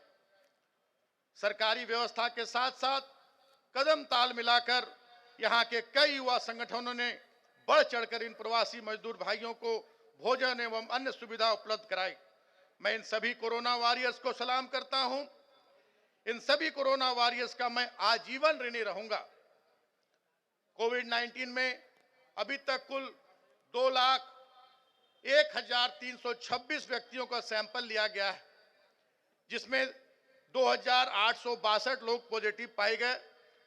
सरकारी व्यवस्था के साथ साथ कदम ताल मिलाकर यहाँ के कई युवा संगठनों ने बढ़ चढ़कर इन प्रवासी मजदूर भाइयों को भोजन एवं अन्य सुविधा उपलब्ध कराई। मैं इन सभी कोरोना वॉरियर्स को सलाम करता हूं। इन सभी कोरोना वॉरियर्स का मैं आजीवन ऋणी रहूंगा। कोविड-19 में अभी तक कुल 2,01,326 व्यक्तियों का सैंपल लिया गया है, जिसमें 2,862 लोग पॉजिटिव पाए गए।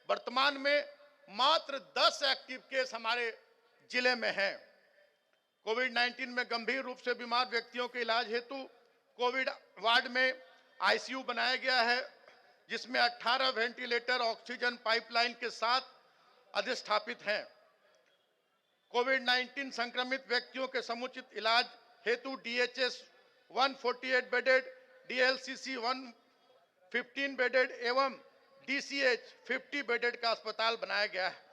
वर्तमान में मात्र 10 एक्टिव केस हमारे जिले में हैं। कोविड-19 में गंभीर रूप से बीमार व्यक्तियों के इलाज हेतु कोविड वार्ड में आईसीयू बनाया गया है, जिसमें 18 वेंटिलेटर ऑक्सीजन पाइपलाइन के साथ अधिष्ठापित हैं। कोविड-19 संक्रमित व्यक्तियों के समुचित इलाज हेतु डीएचएस 148 बेडेड, डीएलसीसी 115 बेडेड एवं डीसीएच 50 बेडेड का अस्पताल बनाया गया है।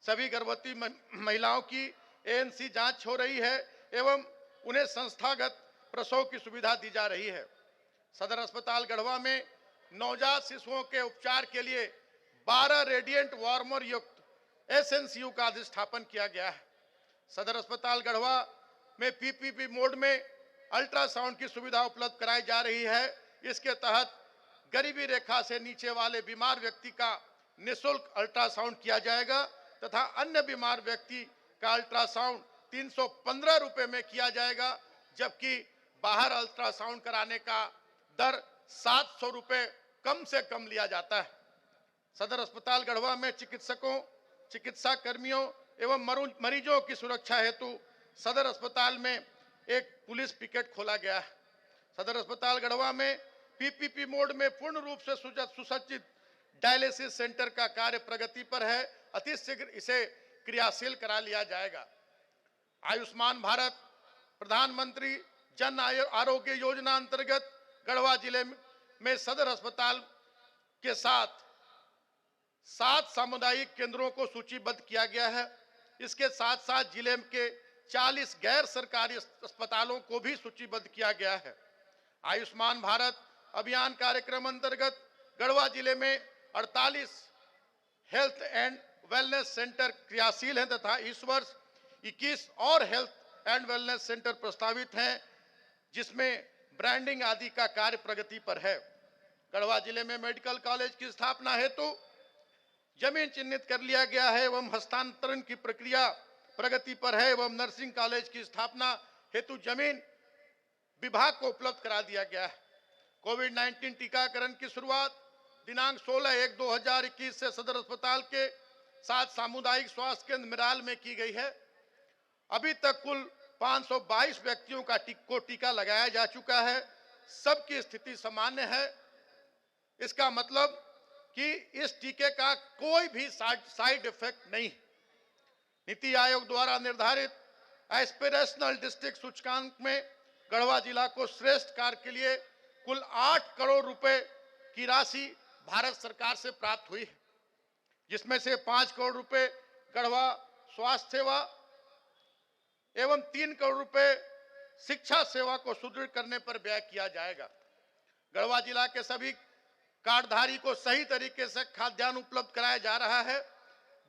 सभी गर्भवती महिलाओं की एएनसी जांच हो रही है एवं उन्हें संस्थागत प्रसव की सुविधा दी जा रही है। सदर अस्पताल गढ़वा में नवजात शिशुओं के उपचार के लिए 12 रेडिएंट वार्मर युक्त एसएनसीयू का अधिष्ठापन किया गया है। सदर अस्पताल गढ़वा में पीपीपी मोड में अल्ट्रासाउंड की सुविधा उपलब्ध कराई जा रही है। इसके तहत गरीबी रेखा से नीचे वाले बीमार व्यक्ति का निःशुल्क अल्ट्रासाउंड किया जाएगा तथा अन्य बीमार व्यक्ति का अल्ट्रासाउंड 315 रुपए में किया जाएगा, जबकि बाहर अल्ट्रासाउंड कराने का दर 700 रुपए कम से कम लिया जाता है। सदर अस्पताल गढ़वा में चिकित्सकों, चिकित्सा कर्मियों एवं मरीजों की सुरक्षा हेतु सदर अस्पताल में एक पुलिस पिकेट खोला गया है। सदर अस्पताल गढ़वा में पीपीपी मोड में पूर्ण रूप से सुसज्जित डायलिसिस सेंटर का कार्य प्रगति पर है। अतिशीघ्र इसे क्रियाशील करा लिया जाएगा। आयुष्मान भारत प्रधानमंत्री जन आरोग्य योजना अंतर्गत गढ़वा जिले में सदर अस्पताल के साथ 7 सामुदायिक केंद्रों को सूचीबद्ध किया गया है। इसके साथ साथ जिले के 40 गैर सरकारी अस्पतालों को भी सूचीबद्ध किया गया है। आयुष्मान भारत अभियान कार्यक्रम अंतर्गत गढ़वा जिले में 48 हेल्थ एंड वेलनेस सेंटर क्रियाशील हैं तथा इस वर्ष 21 और हेल्थ एंड वेलनेस सेंटर प्रस्तावित हैं, जिसमें ब्रांडिंग आदि का कार्य प्रगति पर है। गढ़वा जिले में मेडिकल कॉलेज की स्थापना हेतु जमीन चिन्हित कर लिया गया है एवं हस्तांतरण की प्रक्रिया प्रगति पर है एवं नर्सिंग कॉलेज की स्थापना हेतु जमीन विभाग को उपलब्ध करा दिया गया है। कोविड-19 टीकाकरण की शुरुआत दिनांक 16/1/2021 से सदर अस्पताल के 7 सामुदायिक स्वास्थ्य केंद्र मिराल में की गई है। अभी तक कुल 522 व्यक्तियों का टीका लगाया जा चुका है। सबकी स्थिति सामान्य है। इसका मतलब कि इस टीके का कोई भी साइड इफेक्ट नहीं। नीति आयोग द्वारा निर्धारित एस्पिरेशनल डिस्ट्रिक्ट सूचकांक में गढ़वा जिला को श्रेष्ठ कार्य के लिए कुल 8 करोड़ रुपए की राशि भारत सरकार से प्राप्त हुई है, जिसमें से 5 करोड़ रुपए गढ़वा स्वास्थ्य सेवा एवं 3 करोड़ रुपए शिक्षा सेवा को सुदृढ़ करने पर व्यय किया जाएगा। गढ़वा जिला के सभी कार्डधारी को सही तरीके से खाद्यान्न उपलब्ध कराया जा रहा है।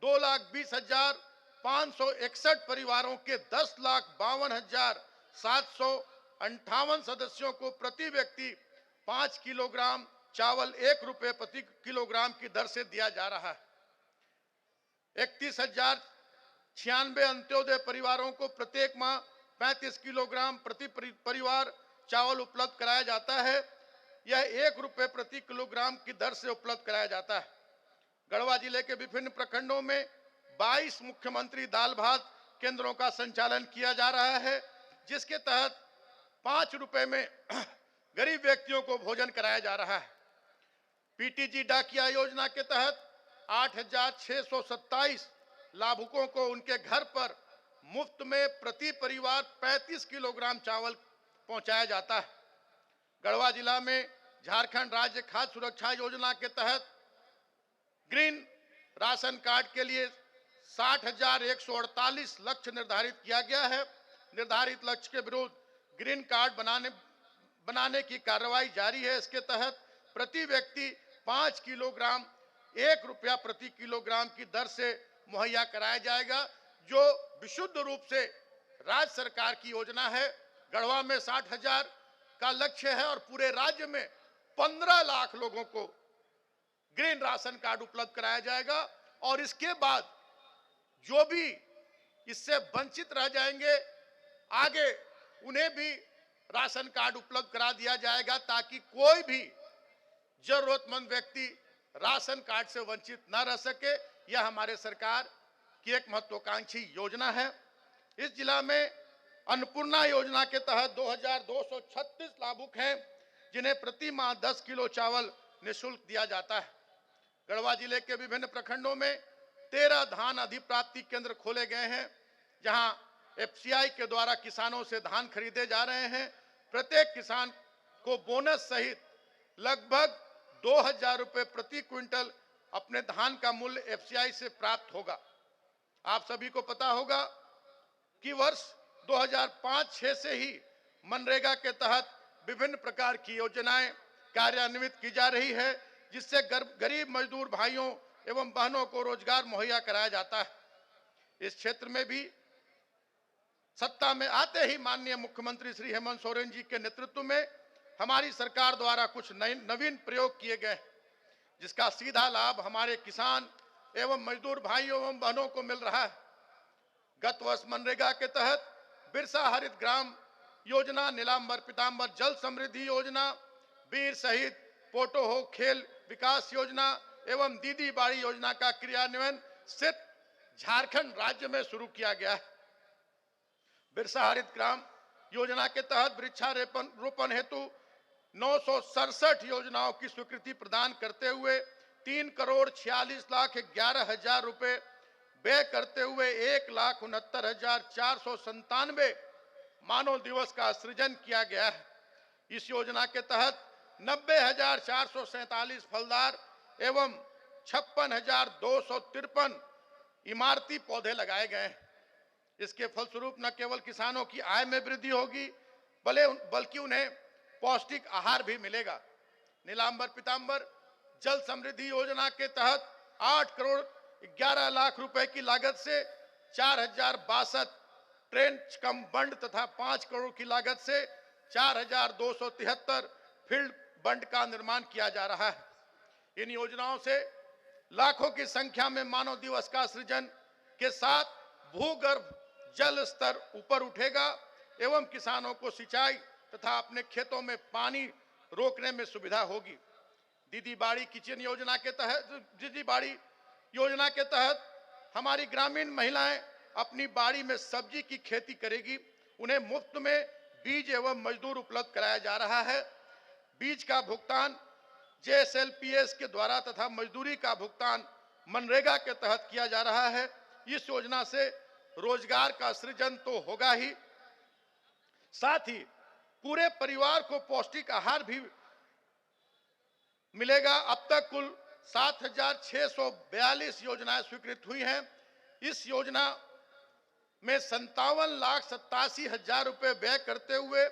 2,20,561 परिवारों के 10,52,758 सदस्यों को प्रति व्यक्ति 5 किलोग्राम चावल 1 रुपए प्रति किलोग्राम की दर से दिया जा रहा है। 31,096 अंत्योदय परिवारों को प्रत्येक माह 35 किलोग्राम प्रति परिवार चावल उपलब्ध कराया जाता है। यह 1 रुपए प्रति किलोग्राम की दर से उपलब्ध कराया जाता है। गढ़वा जिले के विभिन्न प्रखंडों में 22 मुख्यमंत्री दाल भात केंद्रों का संचालन किया जा रहा है, जिसके तहत 5 रुपए में गरीब व्यक्तियों को भोजन कराया जा रहा है। पीटीजी डाकिया योजना के तहत 8,627 लाभुकों को उनके घर पर मुफ्त में प्रति परिवार 35 किलोग्राम चावल पहुंचाया जाता है। गढ़वा जिला में झारखंड राज्य खाद्य सुरक्षा योजना के तहत ग्रीन राशन कार्ड के लिए 60,148 लक्ष्य निर्धारित किया गया है। निर्धारित लक्ष्य के विरुद्ध ग्रीन कार्ड बनाने की कार्रवाई जारी है। इसके तहत प्रति व्यक्ति 5 किलोग्राम 1 रुपया प्रति किलोग्राम की दर से मुहैया कराया जाएगा, जो विशुद्ध रूप से राज्य सरकार की योजना है। गढ़वा में 60,000 का लक्ष्य है और पूरे राज्य में 15 लाख लोगों को ग्रीन राशन कार्ड उपलब्ध कराया जाएगा। और इसके बाद जो भी इससे वंचित रह जाएंगे, आगे उन्हें भी राशन कार्ड उपलब्ध करा दिया जाएगा, ताकि कोई भी जरूरतमंद व्यक्ति राशन कार्ड से वंचित न रह सके। यह हमारे सरकार की एक महत्वाकांक्षी योजना है। इस जिला में अन्नपूर्णा योजना के तहत 2,236 लाभुक हैं, जिन्हें प्रति माह 10 किलो चावल निःशुल्क दिया जाता है। गढ़वा जिले के विभिन्न प्रखंडों में 13 धान अधिप्राप्ति केंद्र खोले गए हैं, जहां एफसीआई के द्वारा किसानों से धान खरीदे जा रहे हैं। प्रत्येक किसान को बोनस सहित लगभग 2,000 रुपए प्रति क्विंटल अपने धान का मूल्य एफसीआई से प्राप्त होगा। आप सभी को पता होगा कि वर्ष 2005-6 से ही मनरेगा के तहत विभिन्न प्रकार की योजनाएं कार्यान्वित की जा रही है, जिससे गरीब मजदूर भाइयों एवं बहनों को रोजगार मुहैया कराया जाता है। इस क्षेत्र में भी सत्ता में आते ही माननीय मुख्यमंत्री श्री हेमंत सोरेन जी के नेतृत्व में हमारी सरकार द्वारा कुछ नवीन प्रयोग किए गए, जिसका सीधा लाभ हमारे किसान एवं मजदूर भाइयों एवं बहनों को मिल रहा है। गत वर्ष मनरेगा के तहत बिरसा हरित ग्राम योजना, नीलांबर पीतांबर जल समृद्धि योजना, वीर शहीद पोटो हो खेल विकास योजना एवं दीदी बाड़ी योजना का क्रियान्वयन सिर्फ झारखंड राज्य में शुरू किया गया है। बिरसा हरित ग्राम योजना के तहत वृक्षारोपण हेतु 967 योजनाओं की स्वीकृति प्रदान करते हुए 3,46,11,000 रुपए व्यय करते हुए 1,69,497 मानव दिवस का सृजन किया गया है। इस योजना के तहत 90,447 फलदार एवं 56,253 इमारती पौधे लगाए गए हैं। इसके फलस्वरूप न केवल किसानों की आय में वृद्धि होगी, बल्कि उन्हें पौष्टिक आहार भी मिलेगा। नीलांबर पीतांबर जल समृद्धि योजना के तहत 8,11,00,000 रुपए की लागत से 4,062 ट्रेंच कम बंड तथा 5 करोड़ की लागत से 4,273 फील्ड बंड का निर्माण किया जा रहा है। इन योजनाओं से लाखों की संख्या में मानव दिवस का सृजन के साथ भूगर्भ जल स्तर ऊपर उठेगा एवं किसानों को सिंचाई तथा अपने खेतों में पानी रोकने में सुविधा होगी। दीदी बाड़ी योजना के तहत हमारी ग्रामीण महिलाएं अपनी बाड़ी में सब्जी की खेती करेगी। उन्हें मुफ्त में बीज एवं मजदूर उपलब्ध कराया जा रहा है। बीज का भुगतान JSLPS के द्वारा तथा मजदूरी का भुगतान मनरेगा के तहत किया जा रहा है। इस योजना से रोजगार का सृजन तो होगा ही, साथ ही पूरे परिवार को पौष्टिक आहार भी मिलेगा। अब तक कुल 7,642 योजनाएं स्वीकृत हुई हैं। इस योजना में 57,87,000 रुपए व्यय करते हुए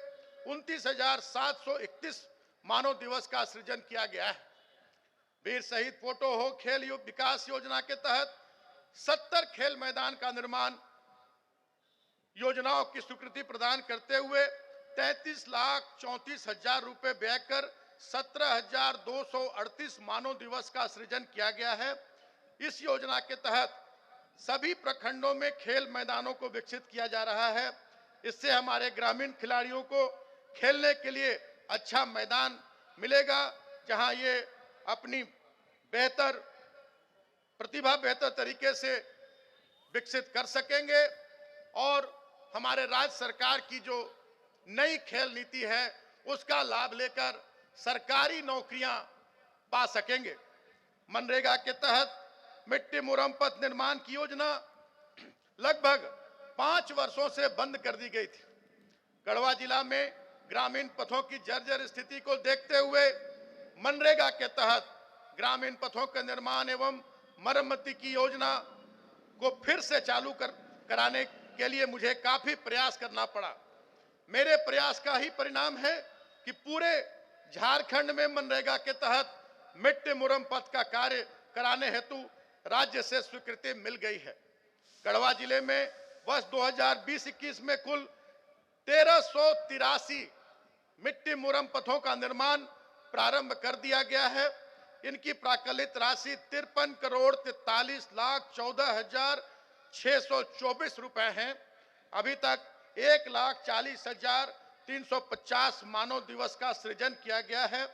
29,731 मानव दिवस का सृजन किया गया है। वीर शहीद पोटो हो खेल विकास योजना के तहत 70 खेल मैदान का निर्माण योजनाओं की स्वीकृति प्रदान करते हुए 33,34,000 रुपए व्यय कर 17,238 मानव दिवस का सृजन किया गया है। इस योजना के तहत सभी प्रखंडों में खेल मैदानों को विकसित किया जा रहा है। इससे हमारे ग्रामीण खिलाड़ियों को खेलने के लिए अच्छा मैदान मिलेगा, जहां ये अपनी प्रतिभा बेहतर तरीके से विकसित कर सकेंगे और हमारे राज्य सरकार की जो नई खेल नीति है उसका लाभ लेकर सरकारी नौकरियां पा सकेंगे। मनरेगा के तहत मिट्टी मुरम पथ निर्माण की योजना लगभग 5 वर्षों से बंद कर दी गई थी। गढ़वा जिला में ग्रामीण पथों की जर्जर स्थिति को देखते हुए मनरेगा के तहत ग्रामीण पथों के निर्माण एवं मरम्मती की योजना को फिर से चालू कराने के लिए मुझे काफी प्रयास करना पड़ा। मेरे प्रयास का ही परिणाम है कि पूरे झारखंड में मनरेगा के तहत मिट्टी मुरम पथ का कार्य कराने हेतु राज्य से स्वीकृति मिल गई है। गढ़वा जिले में वर्ष 2020-21 में कुल 1383 मिट्टी मुरम पथों का निर्माण प्रारंभ कर दिया गया है। इनकी प्राकलित राशि 53,43,14,624 रुपए है। अभी तक 1,40,350 मानव दिवस का सृजन किया गया है।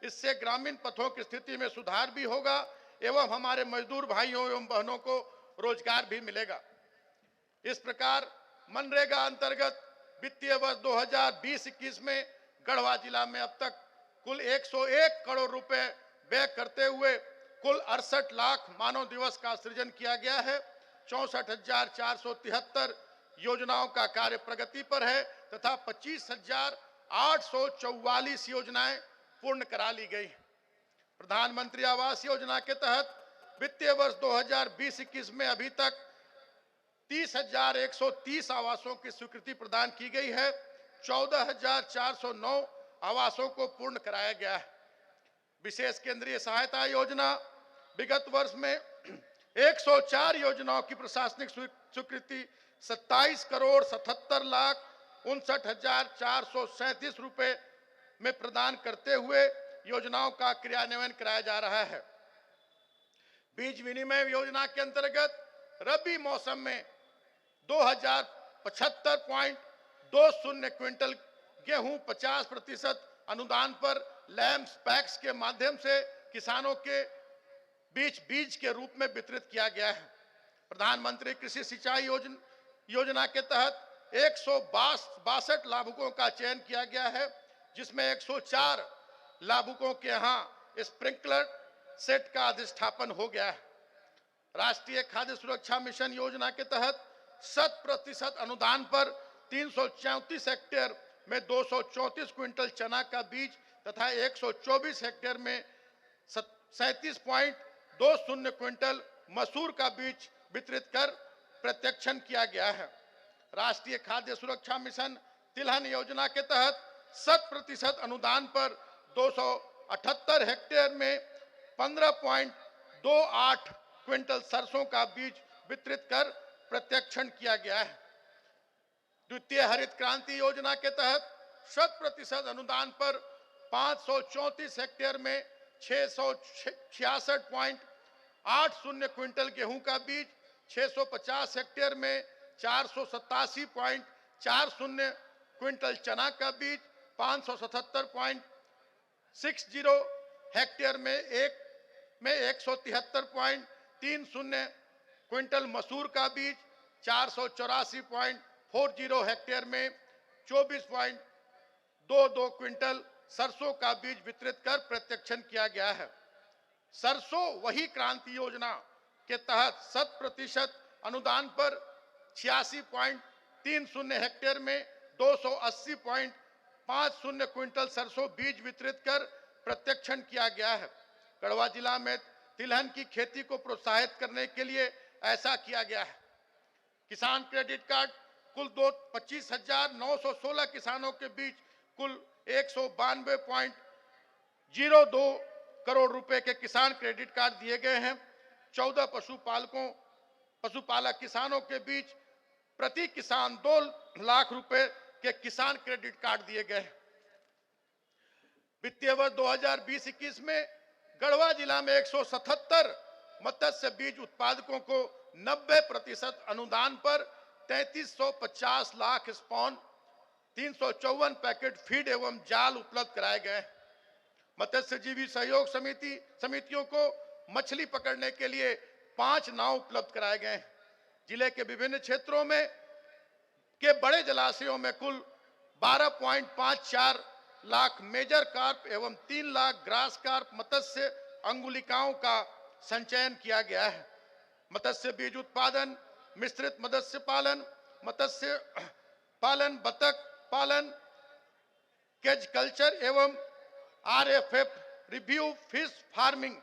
इससे ग्रामीण पथों की स्थिति में सुधार भी होगा एवं हमारे मजदूर भाइयों एवं बहनों को रोजगार भी मिलेगा। इस प्रकार मनरेगा अंतर्गत वित्तीय वर्ष 2020-21 में गढ़वा जिला में अब तक कुल 101 करोड़ रुपए व्यय करते हुए कुल 68 लाख मानव दिवस का सृजन किया गया है। 64,473 योजनाओं का कार्य प्रगति पर है तथा 25,844 योजनाएं पूर्ण करा ली गई। प्रधानमंत्री आवास योजना के तहत वित्तीय वर्ष 2020-21 में अभी तक 30,130 आवासों की स्वीकृति प्रदान की गई है। 14,409 आवासों को पूर्ण कराया गया है। विशेष केंद्रीय सहायता योजना विगत वर्ष में 104 योजनाओं की प्रशासनिक स्वीकृति 27,77,59,437 रुपए में प्रदान करते हुए योजनाओं का क्रियान्वयन कराया जा रहा है। बीज विनिमय योजना के अंतर्गत रबी मौसम में 2,075.20 क्विंटल गेहूं 50% अनुदान पर लैम्स पैक्स के माध्यम से किसानों के बीच बीज के रूप में वितरित किया गया है। प्रधानमंत्री कृषि सिंचाई योजना के तहत 162 लाभुकों का चयन किया गया है, जिसमें 104 लाभुकों के यहां स्प्रिंकलर सेट का अधिष्ठापन हो गया है। राष्ट्रीय खाद्य सुरक्षा मिशन योजना के तहत 100% अनुदान पर 334 हेक्टेयर में 234 क्विंटल चना का बीज तथा 124 हेक्टेयर में 37.20 क्विंटल मसूर का बीज वितरित कर प्रत्यक्षण किया गया है। राष्ट्रीय खाद्य सुरक्षा मिशन तिलहन योजना के तहत 100% अनुदान पर 278 हेक्टेयर में 15.28 क्विंटल सरसों का बीज वितरित कर प्रत्यक्षण किया गया है। द्वितीय हरित क्रांति योजना के तहत 100% अनुदान पर 534 हेक्टेयर में 666.80 क्विंटल गेहूं का बीज, 650 हेक्टेयर में 487.40 क्विंटल चना का बीज, 577.60 हेक्टेयर में 173.30 क्विंटल मसूर का बीज, 484.40 हेक्टेयर में 24.22 क्विंटल सरसों का बीज वितरित कर प्रत्यक्षण किया गया है। सरसों वही क्रांति योजना के तहत 100% अनुदान पर 86.30 हेक्टेयर में 280.50 क्विंटल सरसों बीज वितरित कर प्रत्यक्षण किया गया है। गढ़वा जिला में तिलहन की खेती को प्रोत्साहित करने के लिए ऐसा किया गया है। किसान क्रेडिट कार्ड कुल 25,916 किसानों के बीच कुल 192.02 करोड़ रुपए के किसान क्रेडिट कार्ड दिए गए हैं। 14 पशुपालक किसानों के बीच प्रति किसान 2 लाख रुपए के किसान क्रेडिट कार्ड दिए गए। वित्तीय वर्ष 2020-21 में गढ़वा जिला में 177 मत्स्य बीज उत्पादकों को 90% अनुदान पर 3350 लाख स्पॉन, 354 पैकेट फीड एवं जाल उपलब्ध कराए गए। मत्स्यजीवी सहयोग समितियों को मछली पकड़ने के लिए 5 नाव उपलब्ध कराए गए। जिले के विभिन्न क्षेत्रों में के बड़े जलाशयों में कुल 12.54 लाख मेजर कार्प एवं 3 लाख ग्रास कार्प मत्स्य अंगुलिकाओं का संचयन किया गया है। मत्स्य बीज उत्पादन, मिश्रित मत्स्य पालन, बतख पालन, केज कल्चर एवं RFF रिव्यू फिश फार्मिंग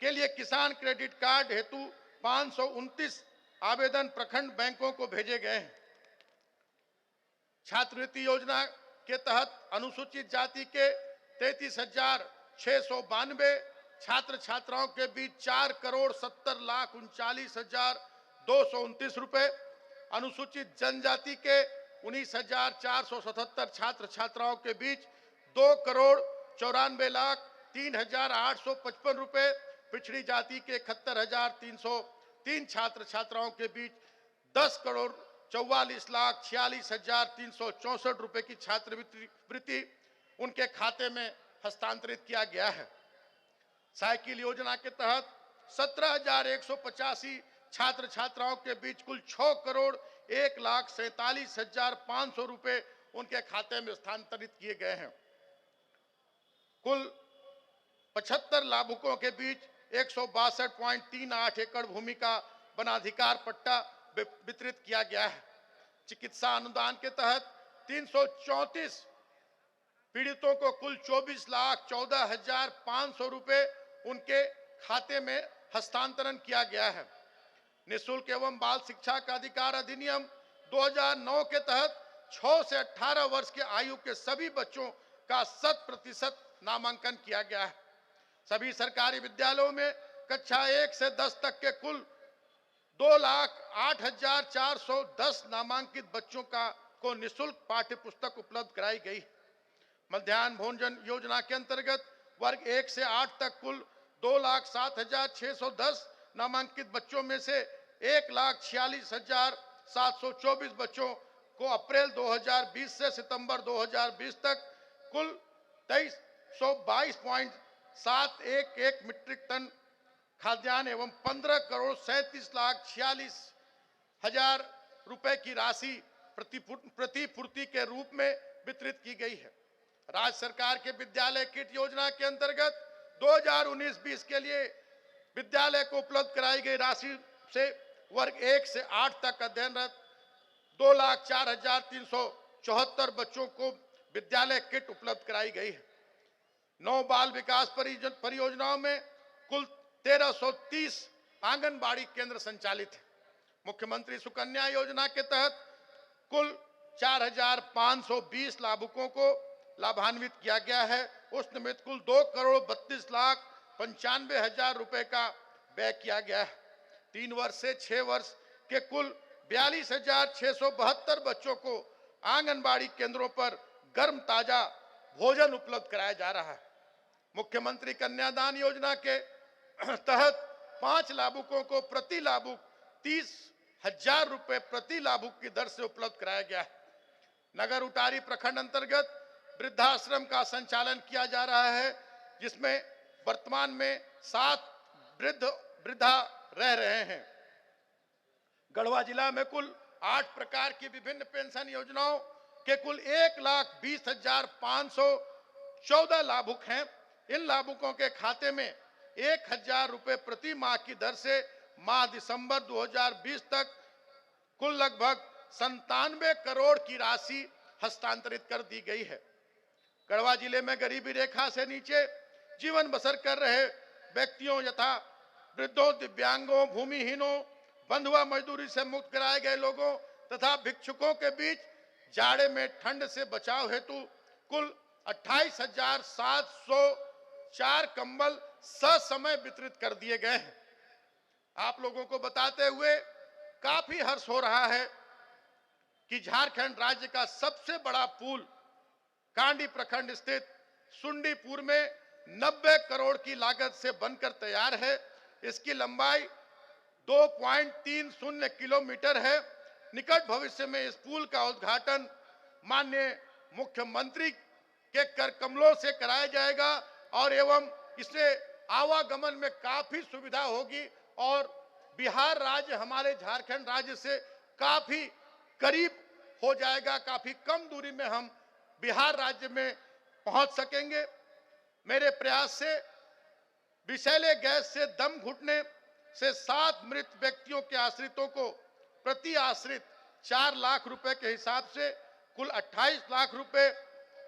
के लिए किसान क्रेडिट कार्ड हेतु 529 आवेदन प्रखंड बैंकों को भेजे गए हैं। छात्रवृत्ति योजना के तहत अनुसूचित जाति के 33,692 छात्र छात्राओं के बीच 4,70,39,229 रुपए, अनुसूचित जनजाति के 19,477 छात्र छात्राओं के बीच 2,94,03,855 रुपए, पिछड़ी जाति के 71,303 छात्र छात्राओं के बीच 10,44,46,364 रुपए की छात्रवृत्ति उनके खाते में हस्तांतरित किया गया है। साइकिल योजना के तहत 17,185 छात्र छात्राओं के बीच कुल 6,01,47,500 रुपए उनके खाते में हस्तांतरित किए गए हैं। कुल 75 लाभुकों के बीच 162.38 एकड़ भूमि का वनाधिकार पट्टा वितरित किया गया है। चिकित्सा अनुदान के तहत 334 पीड़ितों को कुल 24,14,500 रुपए उनके खाते में हस्तांतरण किया गया है। निःशुल्क एवं बाल शिक्षा का अधिकार अधिनियम 2009 के तहत 6 से 18 वर्ष के आयु के सभी बच्चों का 100% नामांकन किया गया है। सभी सरकारी विद्यालयों में कक्षा 1 से 10 तक के कुल 2,08,410 नामांकित बच्चों को निःशुल्क पाठ्य पुस्तक उपलब्ध कराई गई। मध्याह्न भोजन योजना के अंतर्गत वर्ग 1 से 8 तक कुल 2,07,610 नामांकित बच्चों में से 1,46,724 बच्चों को अप्रैल 2020 से सितंबर 2020 तक कुल 2322.711 मीट्रिक टन खाद्यान्न एवं 15,37,46,000 रुपए की राशि प्रतिपूर्ति के रूप में वितरित की गई है। राज्य सरकार के विद्यालय किट योजना के अंतर्गत 2019-20 के लिए विद्यालय को उपलब्ध कराई गई राशि से वर्ग 1 से 8 तक अध्ययनरत 2,04,374 बच्चों को विद्यालय किट उपलब्ध कराई गई है। 9 बाल विकास परियोजनाओं में कुल 1330 आंगनबाड़ी केंद्र संचालित है। मुख्यमंत्री सुकन्या योजना के तहत कुल 4,520 लाभुकों को लाभान्वित किया गया है। उस निमित्त कुल 2,32,95,000 रुपए का व्यय किया गया है। 3 वर्ष से 6 वर्ष के कुल 42,672 बच्चों को आंगनबाड़ी केंद्रों पर गर्म ताजा भोजन उपलब्ध कराया जा रहा है। मुख्यमंत्री कन्यादान योजना के तहत 5 लाभुकों को प्रति लाभुक 30,000 रुपए प्रति लाभुक की दर से उपलब्ध कराया गया है। नगर उटारी प्रखंड अंतर्गत वृद्धाश्रम का संचालन किया जा रहा है, जिसमें वर्तमान में 7 वृद्धा रह रहे हैं। गढ़वा जिला में कुल 8 प्रकार की विभिन्न पेंशन योजनाओं के कुल 1,20,514 लाभुक हैं। इन लाभुकों के खाते में 1,000 रुपए प्रति माह की दर से माह दिसंबर 2020 तक कुल लगभग 97 करोड़ की राशि हस्तांतरित कर दी गई है। गढ़वा जिले में गरीबी रेखा से नीचे जीवन बसर कर रहे व्यक्तियों यथा वृद्धों, दिव्यांगों, भूमिहीनों, बंधुआ मजदूरी से मुक्त कराए गए लोगों तथा भिक्षुकों के बीच जाड़े में ठंड से बचाव हेतु कुल 28,704 कंबल ससमय वितरित कर दिए गए हैं। आप लोगों को बताते हुए काफी हर्ष हो रहा है कि झारखंड राज्य का सबसे बड़ा पुल कांडी प्रखंड स्थित सुंडीपुर में 90 करोड़ की लागत से बनकर तैयार है। इसकी लंबाई 2.30 किलोमीटर है। निकट भविष्य में इस पुल का उद्घाटन माननीय मुख्यमंत्री के कर कमलों से कराया जाएगा और एवं इससे आवागमन में काफी सुविधा होगी और बिहार राज्य हमारे झारखंड राज्य से काफी करीब हो जाएगा। काफी कम दूरी में हम बिहार राज्य में पहुंच सकेंगे। मेरे प्रयास से विषैले गैस से दम घुटने से 7 मृत व्यक्तियों के आश्रितों को प्रति आश्रित 4 लाख रुपए के हिसाब से कुल 28 लाख रुपए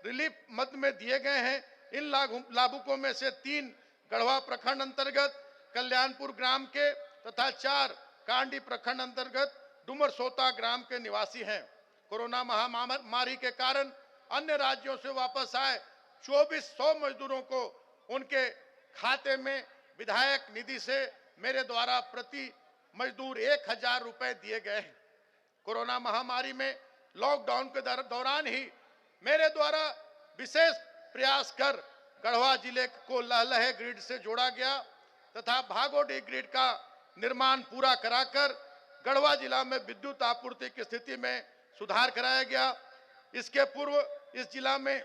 रिलीफ मद में दिए गए हैं। इन लाभुकों में से 3 गढ़वा प्रखंड अंतर्गत कल्याणपुर ग्राम के तथा 4 कांडी प्रखंड अंतर्गत डुमरसोता ग्राम के निवासी हैं। कोरोना महामारी के कारण अन्य राज्यों से वापस आए 2400 मजदूरों को उनके खाते में विधायक निधि से मेरे द्वारा प्रति मजदूर 1000 रुपए दिए गए हैं। कोरोना महामारी में लॉकडाउन के दौरान ही मेरे द्वारा विशेष प्रयास कर गढ़वा जिले को लहलहे ग्रिड से जोड़ा गया तथा भागोडीह ग्रिड का निर्माण पूरा कराकर गढ़वा जिला में विद्युत आपूर्ति की स्थिति में सुधार कराया गया। इसके पूर्व इस जिला में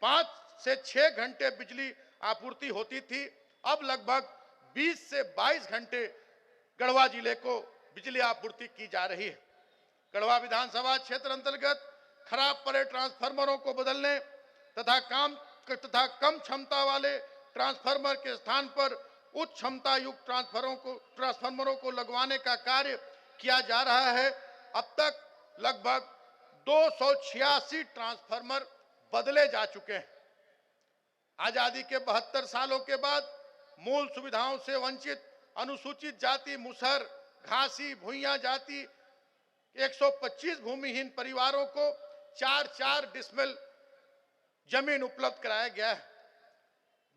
5 से 6 घंटे बिजली आपूर्ति होती थी। अब लगभग 20 से 22 घंटे गढ़वा जिले को बिजली आपूर्ति की जा रही है। गढ़वा विधानसभा क्षेत्र अंतर्गत खराब पड़े ट्रांसफार्मरों को बदलने तथा कम क्षमता वाले ट्रांसफार्मर के स्थान पर उच्च क्षमता युक्त ट्रांसफार्मरों को लगवाने का कार्य किया जा रहा है। अब तक लगभग 286 ट्रांसफार्मर बदले जा चुके हैं। आजादी के 72 सालों के बाद मूल सुविधाओं से वंचित अनुसूचित जाति मुसहर, घासी, भुइयां जाति 125 भूमिहीन परिवारों को 4-4 डिसमिल जमीन उपलब्ध कराया गया है।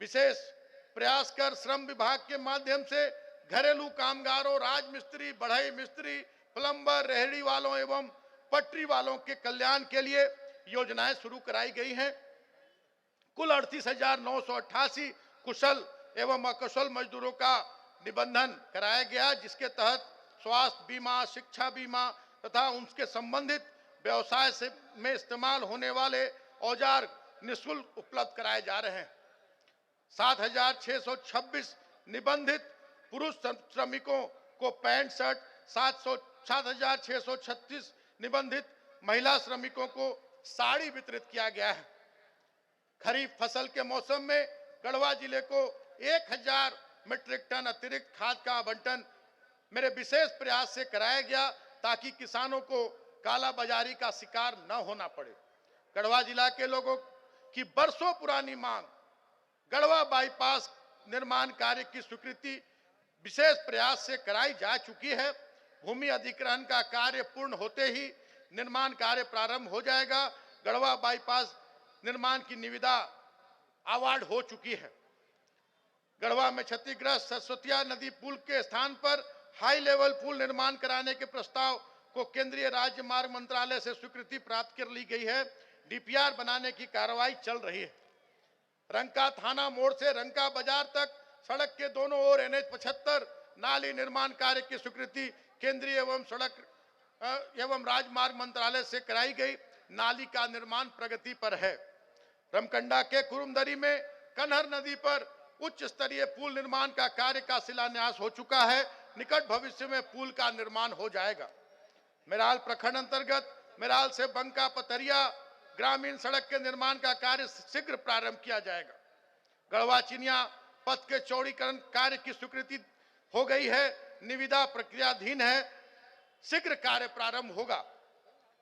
विशेष प्रयास कर श्रम विभाग के माध्यम से घरेलू कामगारों, राजमिस्त्री, बढ़ई मिस्त्री, प्लम्बर, रेहड़ी वालों एवं पटरी वालों के कल्याण के लिए योजनाएं शुरू कराई गई हैं। कुल 38,988 कुशल एवं अकुशल मजदूरों का निबंधन कराया गया, जिसके तहत स्वास्थ्य बीमा, शिक्षा बीमा तथा उनके संबंधित व्यवसाय से में इस्तेमाल होने वाले औजार निःशुल्क उपलब्ध कराए जा रहे हैं। 7,626 निबंधित पुरुष श्रमिकों को पैंट शर्ट, 7,636 निबंधित महिला श्रमिकों को साड़ी वितरित किया गया है। खरीफ फसल के मौसम में गढ़वा जिले को 1000 मीट्रिक टन अतिरिक्त खाद का आवंटन मेरे विशेष प्रयास से कराया गया ताकि किसानों को काला बाजारी का शिकार न होना पड़े। गढ़वा जिला के लोगों की बरसों पुरानी मांग गढ़वा बाईपास निर्माण कार्य की स्वीकृति विशेष प्रयास से कराई जा चुकी है। भूमि अधिग्रहण का कार्य पूर्ण होते ही निर्माण कार्य प्रारंभ हो जाएगा। गढ़वा बाईपास निर्माण की निविदा अवार्ड हो चुकी है। गढ़वा में क्षतिग्रस्त सरस्वतिया नदी पुल के स्थान पर हाई लेवल पुल निर्माण कराने के प्रस्ताव को केंद्रीय राज्य मार्ग मंत्रालय से स्वीकृति प्राप्त कर ली गई है। डीपीआर बनाने की कार्रवाई चल रही है। रंका थाना मोड़ से रंका बाजार तक सड़क के दोनों ओर NH 75 नाली निर्माण कार्य की स्वीकृति केंद्रीय एवं सड़क एवं राजमार्ग मंत्रालय से कराई गई। नाली का निर्माण प्रगति पर है। रमकंडा के कुरुमदरी में कन्हर नदी पर उच्च स्तरीय पुल निर्माण का कार्य का शिलान्यास हो चुका है। निकट भविष्य में पुल का निर्माण हो जाएगा। मेराल प्रखंड अंतर्गत मेराल से बंका पतरिया ग्रामीण सड़क के निर्माण का कार्य शीघ्र प्रारंभ किया जाएगा। गढ़वा चिनिया पथ के चौड़ीकरण कार्य की स्वीकृति हो गई है। निविदा प्रक्रियाधीन है। शीघ्र कार्य प्रारंभ होगा।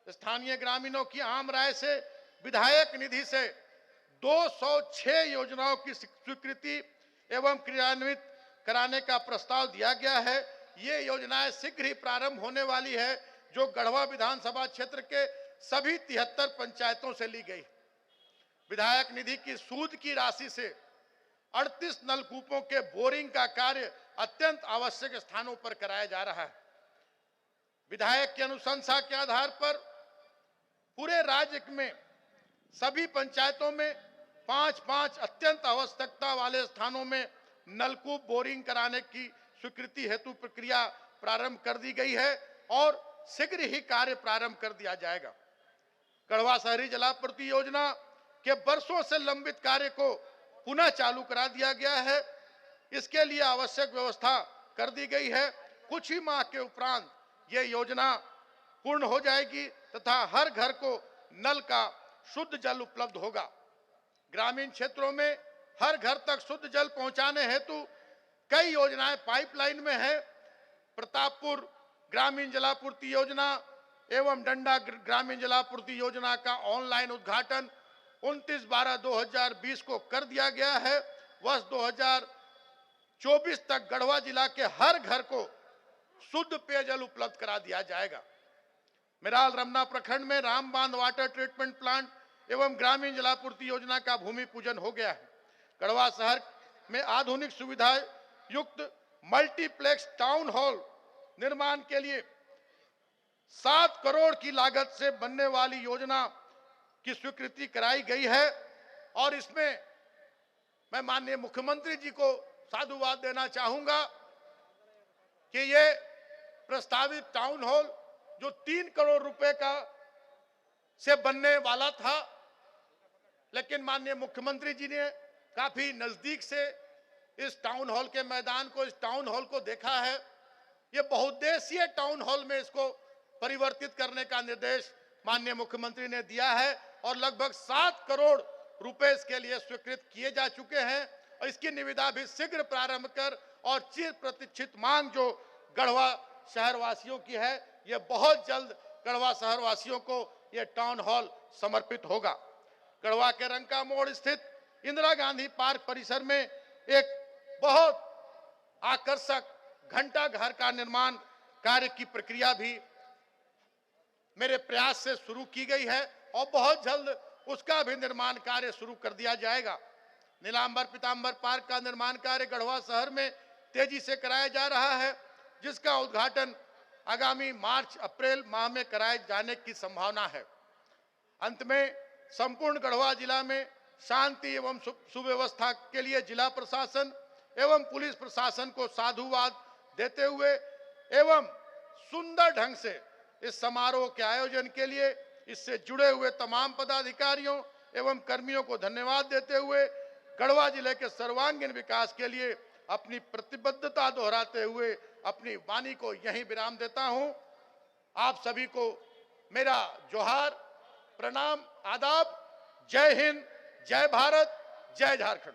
स्थानीय ग्रामीणों की आम राय से विधायक निधि से 206 योजनाओं की स्वीकृति एवं क्रियान्वित कराने का प्रस्ताव दिया गया है। ये योजनाएं शीघ्र ही प्रारंभ होने वाली है, जो गढ़वा विधानसभा क्षेत्र के सभी 73 पंचायतों से ली गई। विधायक निधि की सूद की राशि से 38 नलकूपों के बोरिंग का कार्य अत्यंत आवश्यक स्थानों पर कराया जा रहा है। विधायक की अनुशंसा के आधार पर पूरे राज्य में सभी पंचायतों में 5-5 अत्यंत आवश्यकता वाले स्थानों में नलकूप बोरिंग कराने की स्वीकृति हेतु प्रक्रिया प्रारंभ कर दी गई है और शीघ्र ही कार्य प्रारंभ कर दिया जाएगा। गढ़वा शहरी जलापूर्ति योजना के वर्षों से लंबित कार्य को पुनः चालू करा दिया गया है। इसके लिए आवश्यक व्यवस्था कर दी गई है। कुछ ही माह के उपरांत यह योजना पूर्ण हो जाएगी तथा हर घर को नल का शुद्ध जल उपलब्ध होगा। ग्रामीण क्षेत्रों में हर घर तक शुद्ध जल पहुंचाने हेतु कई योजनाएं पाइपलाइन में है। प्रतापपुर ग्रामीण जलापूर्ति योजना एवं डंडा ग्रामीण जलापूर्ति योजना का ऑनलाइन उद्घाटन 29/12/2020 को कर दिया गया है। वर्ष 2024 तक गढ़वा जिला के हर घर को शुद्ध पेयजल उपलब्ध करा दिया जाएगा। मेराल रमना प्रखंड में रामबांध वाटर ट्रीटमेंट प्लांट एवं ग्रामीण जलापूर्ति योजना का भूमि पूजन हो गया है। गढ़वा शहर में आधुनिक सुविधा युक्त मल्टीप्लेक्स टाउन हॉल निर्माण के लिए 7 करोड़ की लागत से बनने वाली योजना की स्वीकृति कराई गई है और इसमें मैं माननीय मुख्यमंत्री जी को साधुवाद देना चाहूंगा कि ये प्रस्तावित टाउन हॉल जो 3 करोड़ रुपए का से बनने वाला था, लेकिन माननीय मुख्यमंत्री जी ने काफी नजदीक से इस टाउन हॉल के मैदान को, इस टाउन हॉल को देखा है। ये बहुउद्देशीय टाउन हॉल में इसको परिवर्तित करने का निर्देश माननीय मुख्यमंत्री ने दिया है और लगभग 7 करोड़ रुपए इसके लिए स्वीकृत किए जा चुके हैं और इसकी निविदा भी शीघ्र प्रारंभ कर और चिर प्रतीक्षित मांग जो गढ़वा शहरवासियों की है, ये बहुत जल्द गढ़वा शहरवासियों को ये टाउन हॉल समर्पित होगा। गढ़वा के रंका मोड़ स्थित इंदिरा गांधी पार्क परिसर में एक बहुत आकर्षक घंटा घर का निर्माण कार्य की प्रक्रिया भी मेरे प्रयास से शुरू की गई है और बहुत जल्द उसका भी निर्माण कार्य शुरू कर दिया जाएगा। नीलांबर पीतांबर पार्क का निर्माण कार्य गढ़वा शहर में तेजी से कराया जा रहा है, जिसका उद्घाटन आगामी मार्च-अप्रैल माह में कराए जाने की संभावना है। अंत में संपूर्ण गढ़वा जिला में शांति एवं सुव्यवस्था के लिए जिला प्रशासन एवं पुलिस प्रशासन को साधुवाद देते हुए एवं सुंदर ढंग से इस समारोह के आयोजन के लिए इससे जुड़े हुए तमाम पदाधिकारियों एवं कर्मियों को धन्यवाद देते हुए गढ़वा जिले के सर्वांगीण विकास के लिए अपनी प्रतिबद्धता दोहराते हुए अपनी वाणी को यहीं विराम देता हूं। आप सभी को मेरा जोहार, प्रणाम, आदाब। जय हिंद, जय भारत, जय झारखंड।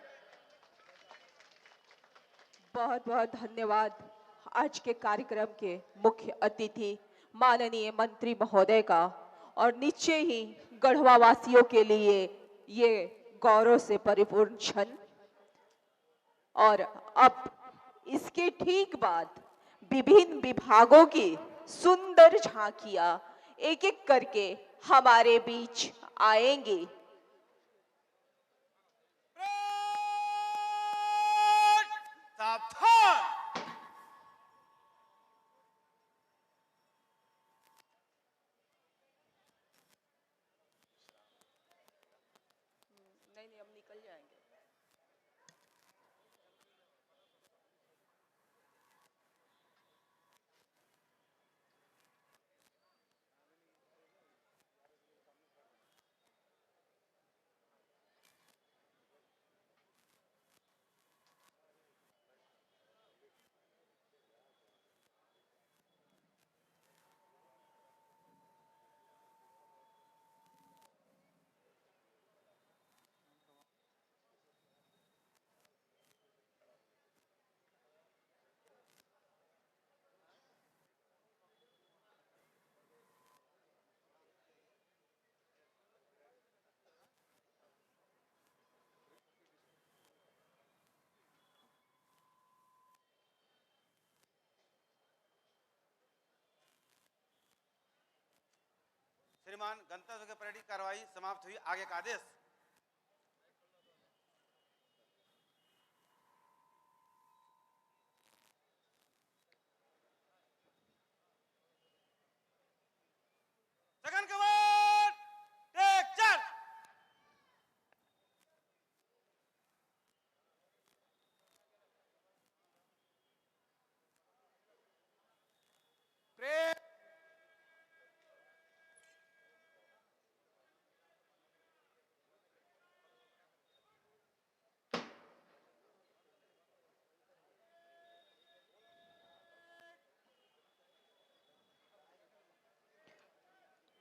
बहुत बहुत धन्यवाद आज के कार्यक्रम के मुख्य अतिथि माननीय मंत्री महोदय का, और निश्चय ही गढ़वा वासियों के लिए ये गौरव से परिपूर्ण क्षण। और अब इसके ठीक बाद विभिन्न विभागों की सुंदर झांकियां एक एक करके हमारे बीच आएंगी। सावधान। नहीं, हम निकल जाएंगे। श्रीमान गणतंत्र के परेड की कार्रवाई समाप्त हुई। आगे का आदेश। Second command take charge.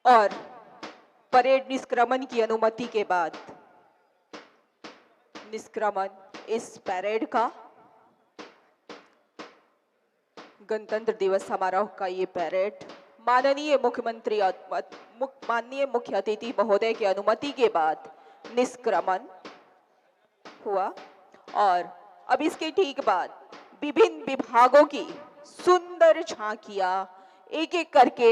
और परेड निष्क्रमण की अनुमति के बाद निष्क्रमण इस परेड का गणतंत्र दिवस समारोह का ये परेड माननीय मुख्यमंत्री माननीय मुख्य अतिथि महोदय की अनुमति के बाद निष्क्रमण हुआ। और अब इसके ठीक बाद विभिन्न विभागों की सुंदर झांकियां एक एक करके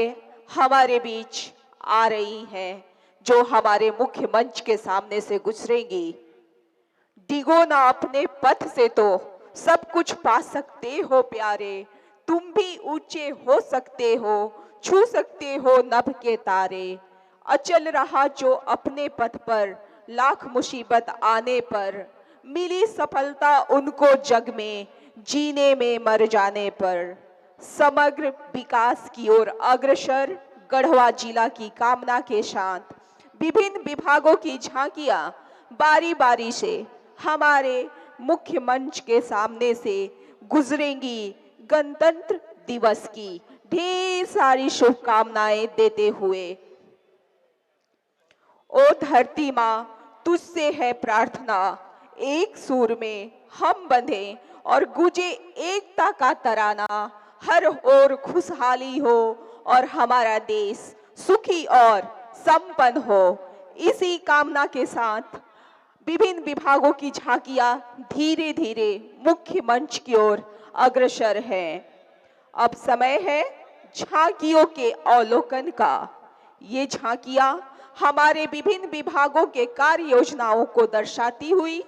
हमारे बीच आ रही हैं, जो हमारे मुख्य मंच के सामने से गुजरेंगी। डिगो ना अपने पथ से तो सब कुछ पा सकते हो प्यारे, तुम भी ऊंचे हो सकते हो, छू सकते हो नभ के तारे। अचल रहा जो अपने पथ पर, लाख मुसीबत आने पर, मिली सफलता उनको जग में, जीने में मर जाने पर। समग्र विकास की ओर अग्रसर गढ़वा जिला की कामना के साथ विभिन्न विभागों की झांकियां बारी बारी से हमारे मुख्य मंच के सामने से गुजरेंगी। गणतंत्र दिवस की ढेर सारी शुभकामनाएं देते हुए, ओ धरती माँ तुझसे है प्रार्थना, एक सुर में हम बंधे और गूंजे एकता का तराना। हर ओर खुशहाली हो और हमारा देश सुखी और संपन्न हो। इसी कामना के साथ विभिन्न विभागों की झांकियां धीरे धीरे मुख्य मंच की ओर अग्रसर हैं। अब समय है झांकियों के अवलोकन का। ये झांकियां हमारे विभिन्न विभागों के कार्य योजनाओं को दर्शाती हुई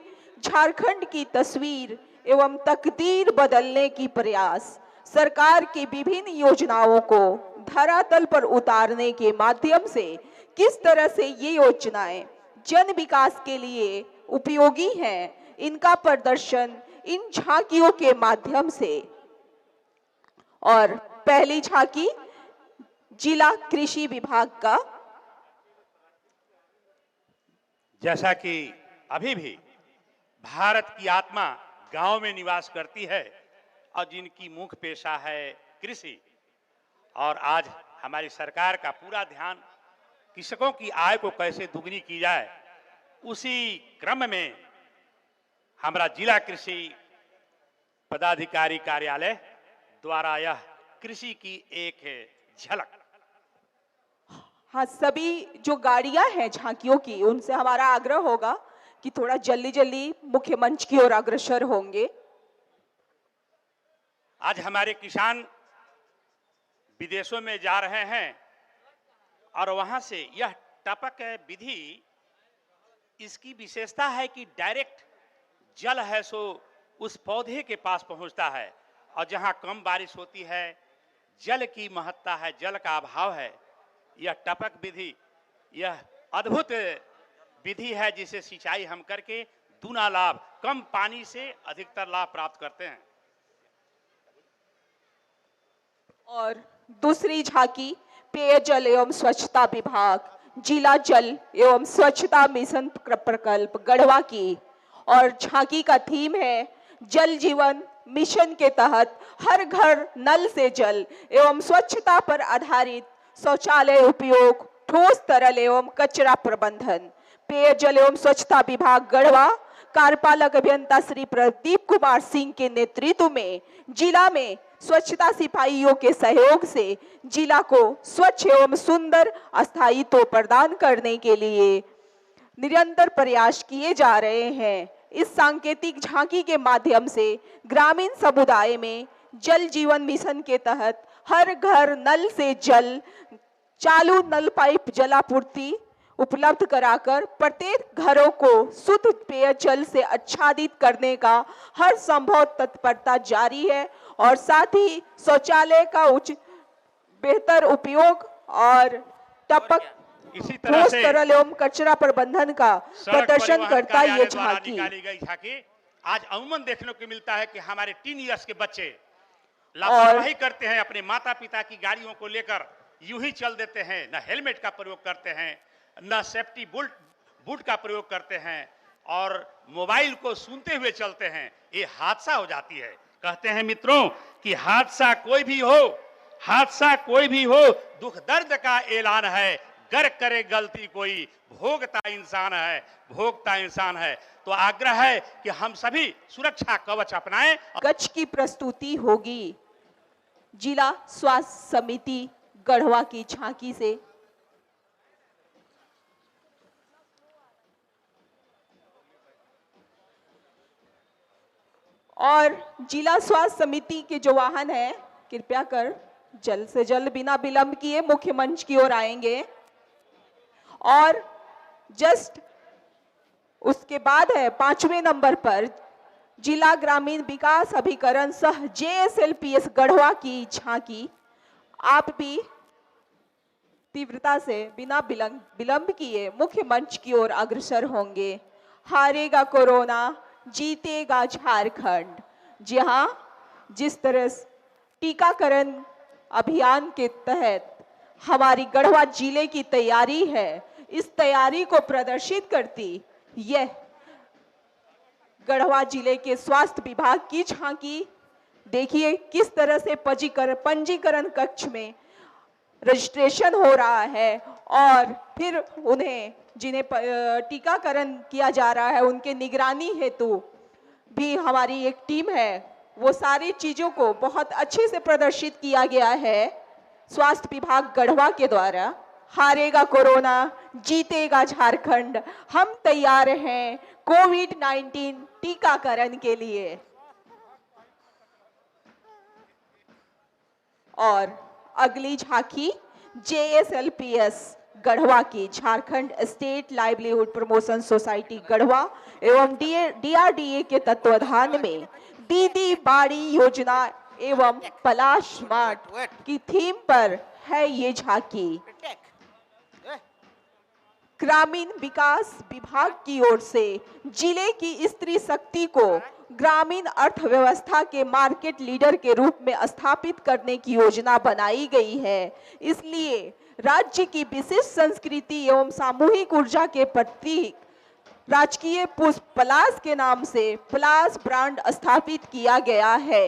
झारखंड की तस्वीर एवं तकदीर बदलने की प्रयास, सरकार की विभिन्न योजनाओं को धरातल पर उतारने के माध्यम से किस तरह से ये योजनाएं जन विकास के लिए उपयोगी हैं, इनका प्रदर्शन इन झांकियों के माध्यम से। और पहली झांकी जिला कृषि विभाग का। जैसा कि अभी भी भारत की आत्मा गांव में निवास करती है और जिनकी मुख्य पेशा है कृषि, और आज हमारी सरकार का पूरा ध्यान कृषकों की आय को कैसे दुगनी की जाए, उसी क्रम में हमारा जिला कृषि पदाधिकारी कार्यालय द्वारा यह कृषि की एक झलक। हाँ, सभी जो गाड़ियां हैं झांकियों की, उनसे हमारा आग्रह होगा कि थोड़ा जल्दी जल्दी मुख्य मंच की ओर अग्रसर होंगे। आज हमारे किसान विदेशों में जा रहे हैं और वहां से यह टपक विधि, इसकी विशेषता है कि डायरेक्ट जल है सो उस पौधे के पास पहुंचता है, और जहां कम बारिश होती है, जल की महत्ता है, जल का अभाव है, यह टपक विधि यह अद्भुत विधि है जिसे सिंचाई हम करके दूना लाभ, कम पानी से अधिकतर लाभ प्राप्त करते हैं। और दूसरी झांकी पेयजल एवं स्वच्छता विभाग, जिला जल एवं स्वच्छता मिशन प्रकल्प गढ़वा की। और झांकी का थीम है जल जीवन मिशन के तहत हर घर नल से जल एवं स्वच्छता पर आधारित शौचालय उपयोग, ठोस तरल एवं कचरा प्रबंधन। पेयजल एवं स्वच्छता विभाग गढ़वा कार्यपालक अभियंता श्री प्रदीप कुमार सिंह के नेतृत्व में जिला में स्वच्छता सिपाहियों के सहयोग से जिला को स्वच्छ एवं सुंदर स्थायित्व प्रदान करने के लिए निरंतर प्रयास किए जा रहे हैं। इस सांकेतिक झांकी के माध्यम से ग्रामीण समुदाय में जल जीवन मिशन के तहत हर घर नल से जल चालू नल पाइप जलापूर्ति उपलब्ध कराकर प्रत्येक घरों को शुद्ध पेयजल से आच्छादित करने का हर संभव तत्परता जारी है और साथ ही शौचालय का बेहतर उपयोग और टपक इसी तरह ठोस से तरल एवं कचरा प्रबंधन का सड़क प्रदर्शन परिवहन करता ये कार्यालय द्वारा झांकी। निकाली गई झांकी आज अमूमन देखने को मिलता है कि हमारे टीन ईयर्स के बच्चे लापरवाही करते हैं, अपने माता पिता की गाड़ियों को लेकर यूं ही चल देते हैं, न हेलमेट का प्रयोग करते हैं, न सेफ्टी बूट का प्रयोग करते हैं और मोबाइल को सुनते हुए चलते हैं। ये हादसा हो जाती है। कहते हैं मित्रों कि हादसा कोई भी हो दुख दर्द का ऐलान है, गर करे गलती कोई भोगता इंसान है। तो आग्रह है कि हम सभी सुरक्षा कवच अपनाएं। कच्छ की प्रस्तुति होगी जिला स्वास्थ्य समिति गढ़वा की झांकी से। और जिला स्वास्थ्य समिति के जो वाहन है कृपया कर जल्द से जल्द बिना विलंब किए मुख्य मंच की ओर आएंगे। और जस्ट उसके बाद है 5वें नंबर पर जिला ग्रामीण विकास अभिकरण सह JSLPS गढ़वा की झांकी। आप भी तीव्रता से बिना विलंब किए मुख्य मंच की ओर अग्रसर होंगे। हारेगा कोरोना, जीतेगा झारखंड। जी हाँ, जिस तरह टीकाकरण अभियान के तहत हमारी गढ़वा जिले की तैयारी है, इस तैयारी को प्रदर्शित करती यह गढ़वा जिले के स्वास्थ्य विभाग की झांकी। देखिए किस तरह से पंजीकरण कक्ष में रजिस्ट्रेशन हो रहा है और फिर उन्हें जिन्हें टीकाकरण किया जा रहा है उनके निगरानी हेतु भी हमारी एक टीम है। वो सारी चीजों को बहुत अच्छे से प्रदर्शित किया गया है स्वास्थ्य विभाग गढ़वा के द्वारा। हारेगा कोरोना, जीतेगा झारखंड। हम तैयार हैं कोविड-19 टीकाकरण के लिए। और अगली झांकी JSLPS गढ़वा की, Jharkhand state livelihood promotion society Garhwa एवं DRDA के तत्वाधान में दीदी बाड़ी योजना एवं पलाश मार्ट की थीम पर है ये झांकी। ग्रामीण विकास विभाग की ओर से जिले की स्त्री शक्ति को ग्रामीण अर्थव्यवस्था के मार्केट लीडर के रूप में स्थापित करने की योजना बनाई गई है। इसलिए राज्य की विशिष्ट संस्कृति एवं सामूहिक ऊर्जा के प्रतीक राजकीय पुष्प पलाश के नाम से पलाश ब्रांड स्थापित किया गया है।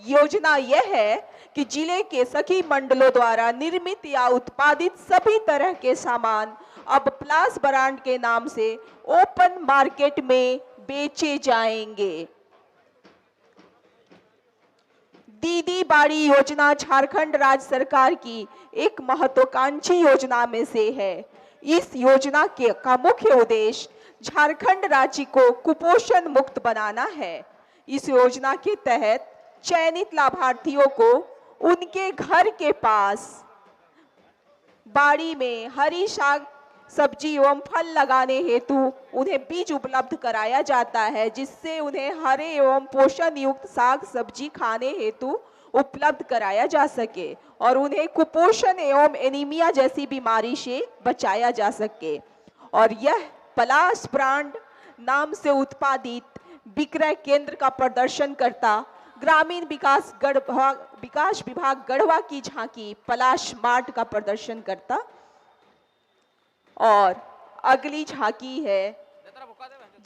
योजना यह है कि जिले के सखी मंडलों द्वारा निर्मित या उत्पादित सभी तरह के सामान अब पलाश ब्रांड के नाम से ओपन मार्केट में बेचे जाएंगे। दीदी बाड़ी योजना झारखंड राज्य सरकार की एक महत्वाकांक्षी योजना में से है। इस योजना का मुख्य उद्देश्य झारखंड राज्य को कुपोषण मुक्त बनाना है। इस योजना के तहत चयनित लाभार्थियों को उनके घर के पास बाड़ी में हरी साग सब्जी एवं फल लगाने हेतु उन्हें बीज उपलब्ध कराया जाता है, जिससे उन्हें हरे एवं पोषण युक्त साग सब्जी खाने हेतु उपलब्ध कराया जा सके और उन्हें कुपोषण एवं एनीमिया जैसी बीमारी से बचाया जा सके। और यह पलाश ब्रांड नाम से उत्पादित विक्रय केंद्र का प्रदर्शन करता ग्रामीण विकास विभाग गढ़वा की झांकी पलाश मार्ट का प्रदर्शन करता। और अगली झांकी है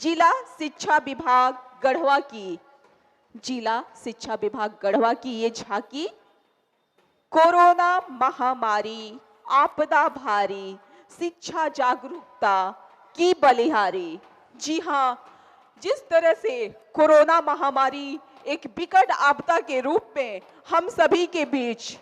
जिला शिक्षा विभाग गढ़वा की। जिला शिक्षा विभाग गढ़वा की ये झांकी कोरोना महामारी आपदा भारी शिक्षा जागरूकता की बलिहारी। जी हाँ, जिस तरह से कोरोना महामारी एक विकट आपदा के रूप में हम सभी के बीच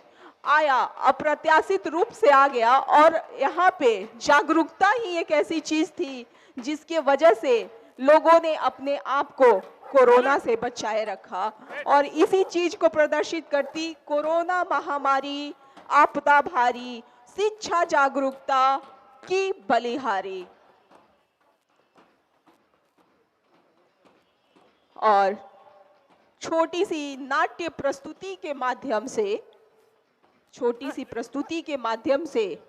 आया, अप्रत्याशित रूप से आ गया और यहाँ पे जागरूकता ही एक ऐसी चीज थी जिसके वजह से लोगों ने अपने आप को कोरोना से बचाए रखा। और इसी चीज को प्रदर्शित करती कोरोना महामारी आपदा भारी शिक्षा जागरूकता की बलिहारी। और छोटी सी नाट्य प्रस्तुति के माध्यम से, छोटी सी प्रस्तुति के माध्यम से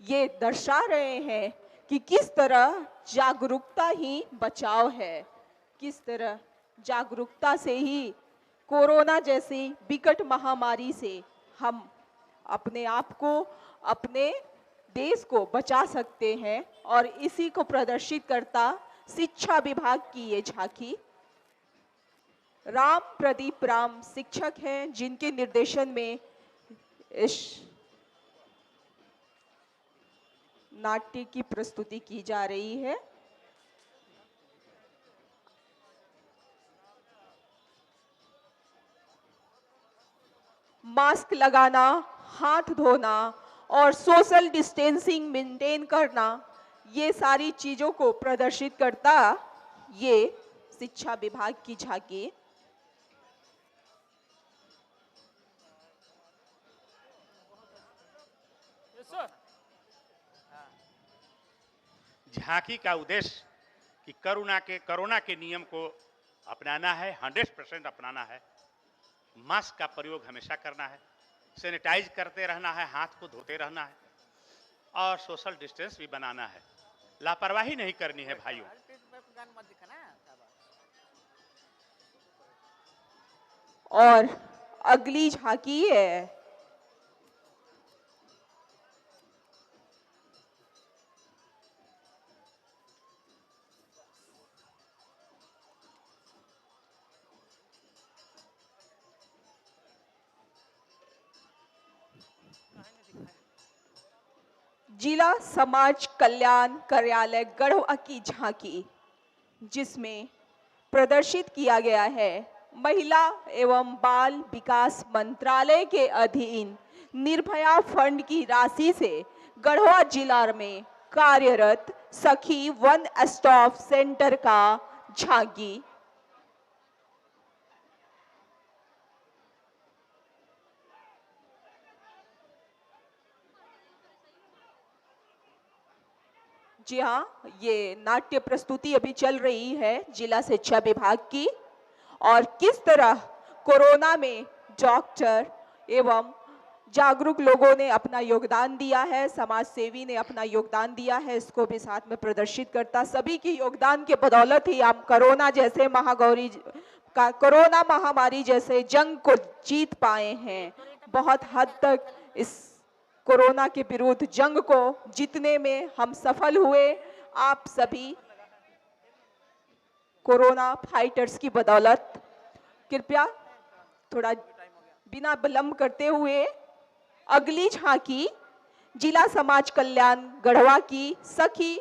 ये दर्शा रहे हैं कि किस तरह जागरूकता ही बचाव है, किस तरह जागरूकता से ही कोरोना जैसी विकट महामारी से हम अपने आप को, अपने देश को बचा सकते हैं। और इसी को प्रदर्शित करता शिक्षा विभाग की ये झांकी। राम प्रदीप राम शिक्षक हैं जिनके निर्देशन में इस नाट्य की प्रस्तुति की जा रही है। मास्क लगाना, हाथ धोना और सोशल डिस्टेंसिंग मेंटेन करना, ये सारी चीजों को प्रदर्शित करता ये शिक्षा विभाग की झांकी। झांकी का उद्देश्य कि कोरोना के नियम को अपनाना है, 100% अपनाना है। मास्क का प्रयोग हमेशा करना है, सैनिटाइज करते रहना है, हाथ को धोते रहना है और सोशल डिस्टेंस भी बनाना है। लापरवाही नहीं करनी है भाइयों। और अगली झांकी है जिला समाज कल्याण कार्यालय गढ़वा की झांकी, जिसमें प्रदर्शित किया गया है महिला एवं बाल विकास मंत्रालय के अधीन निर्भया फंड की राशि से गढ़वा जिला में कार्यरत सखी वन स्टॉप सेंटर का झांकी। जी हाँ, ये नाट्य प्रस्तुति अभी चल रही है जिला शिक्षा विभाग की। और किस तरह कोरोना में डॉक्टर एवं जागरूक लोगों ने अपना योगदान दिया है, समाज सेवी ने अपना योगदान दिया है, इसको भी साथ में प्रदर्शित करता। सभी की योगदान के बदौलत ही हम कोरोना महामारी जैसे जंग को जीत पाए हैं। बहुत हद तक इस कोरोना के विरुद्ध जंग को जीतने में हम सफल हुए। आप सभी कोरोना फाइटर्स की बदौलत। कृपया थोड़ा बिना विलंब करते हुए अगली झांकी जिला समाज कल्याण गढ़वा की सखी